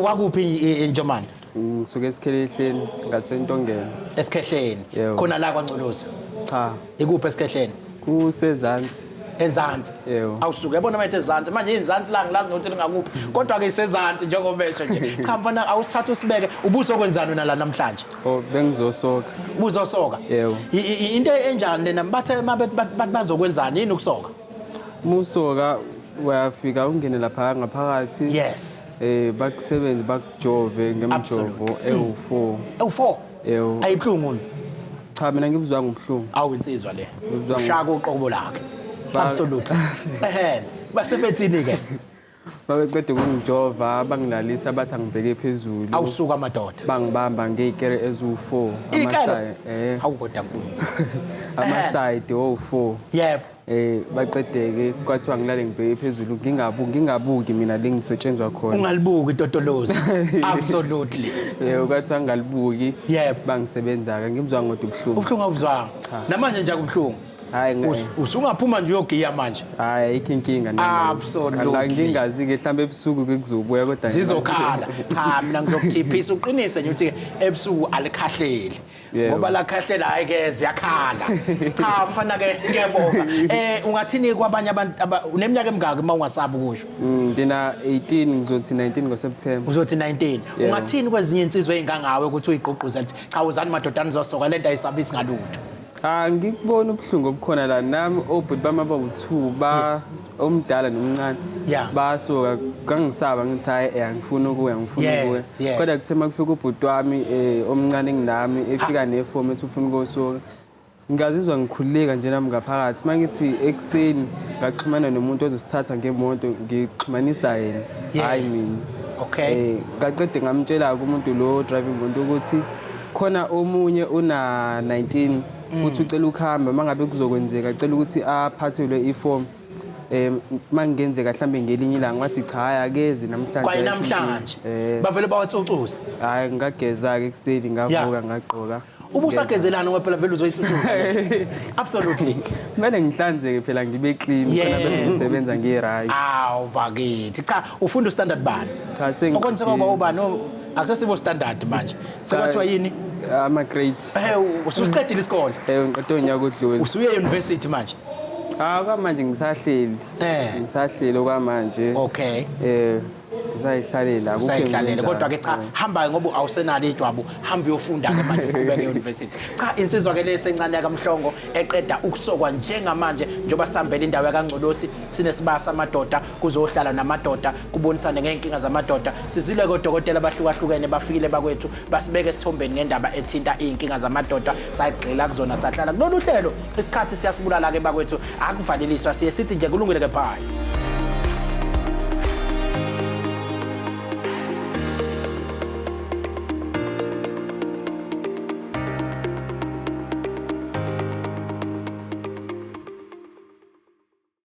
wakuphi Njomani ngisuke esikhehleni ngasentongeni esikhehleni khona la kwaNgcolosi cha ikuphi esikhehleni kusezantsi ezantsi awusuke yabona manje ezantsi manje inzantsi la ngilazi nokuthi lingakuphi kodwa ke isezantsi njengoba besho nje cha mfana awusithatha usibeke ubuzokwenzana wena la namhlanje bengizosoka ubuzosoka into enjani lena bathe bazokwenzana yini ukusoka musoka uyafika ungene lapha ngaphakathi yes bakusebenza bakujove ngemjovo ewu4 ayibhlungu cha mina ngibuzwa ngomhlungu awu insizwa le ushaka uqobo lakhe Absolutely. Basebenzini ke. babeqeda ukungijova bangilalisa bathi angibheke phezulu Awusuka amadoda. bangibamba ngeyikere ezu4 Ikere? Awukodwa nkulu. amaside o4 Yebo. baqedeke kwathiwa ngilale ngibheke phezulu ngingabuki mina lengisetshenzwa khona Ungalibuki itotolozi. Absolutely. kwathiwa ngalibuki Yebo. bangisebenzaka ngimzwa ngodwa ubuhlungu Ubuhlungu awuzwanga. Namanje nje akubuhlungu. hayi Usungaphuma nje uyogiya manje. hayi ayikho inkinga Absolutely. angingazi ke mhlambe ebusuku ke kuzobuya kodwa Zizokhala. Cha mina ngizokuthiphisa uqinise nje uthi ebusuku alikhahleli. Ngoba la khahlela hayi ke ziyakhala. Cha mfana ke ngiyabonga. Ungathini kwabanye abantu uneminyaka emingaki uma ungasabi ukusho? Ngina 18 ngizothi 19 ngoSeptember. Uzothi 19. Ungathini kwezinye insizwe ezingangawe ukuthi uyigqugquzela ukuthi cha uzani madodana zosoka lento ayisabisi ngalutho? Ngikubona ubuhlungu obukhona la nami obhuti bami abawu2 omdala nomncane basoka kangisaba ngithi hayi angifuni ukuya kodwa kuthema kufika ubhuti wami omncane nginami efika nefomu ethi ufuna ukusoka ngazizwa ngikhululeka nje nami ngaphakathi mangithi ekseni ngaxhumana nomuntu ozosithatha ngemoto ngixhumanisa yena hayi mina okay ngaqede ngamtshela umuntu lo driving imoto ukuthi khona omunye una 19 uthi ucela ukuhamba mangabe kuzokwenzeka acela ukuthi aphathelwe iform mangenzeka mhlambe ngelinye ilanga wathi cha hayi akezi namhlanje kwayinamhlanje bavele bawatsucuza hayi ngageza ke kuseni ngavuka ngaqoka ubusagezelana ngoba phela vele uzoyitsucuza absolutely kumele ngihlanzeke phela ngibe clean khona bese ngisebenza ngi-right awu bakithi cha ufunda standard bani cha sengi okwenzeka ubani akusesibo standard manje sekwathiwa yini ama-grade usuqedile isikole ngiqede unyaka odlule usuye university manje kwamanje ngisahleli okwamanje okay ngisayihlalela usayihlalela kodwa ke cha hamba ngoba awusenalo ijwabu hamba uyofunda ke manje uqhubeke university cha insizwa ke lesencane yakamhlongo eqeda ukusokwa njengamanje njoba sihambela indawo yaKaNgcolosi sinesibasa amadoda kuzohlala namadoda kubonisane ngeenkinga zamadoda sizile kodokotela abahlukahlukene bafikile bakwethu basibeke esithombeni ngendaba ethinta inkinga zamadoda sayigxila kuzona sahlala kulolu hlelo isikhathi siyasibulala ke bakwethu akuvaleliswa siye sithi nje kulungile ke phaya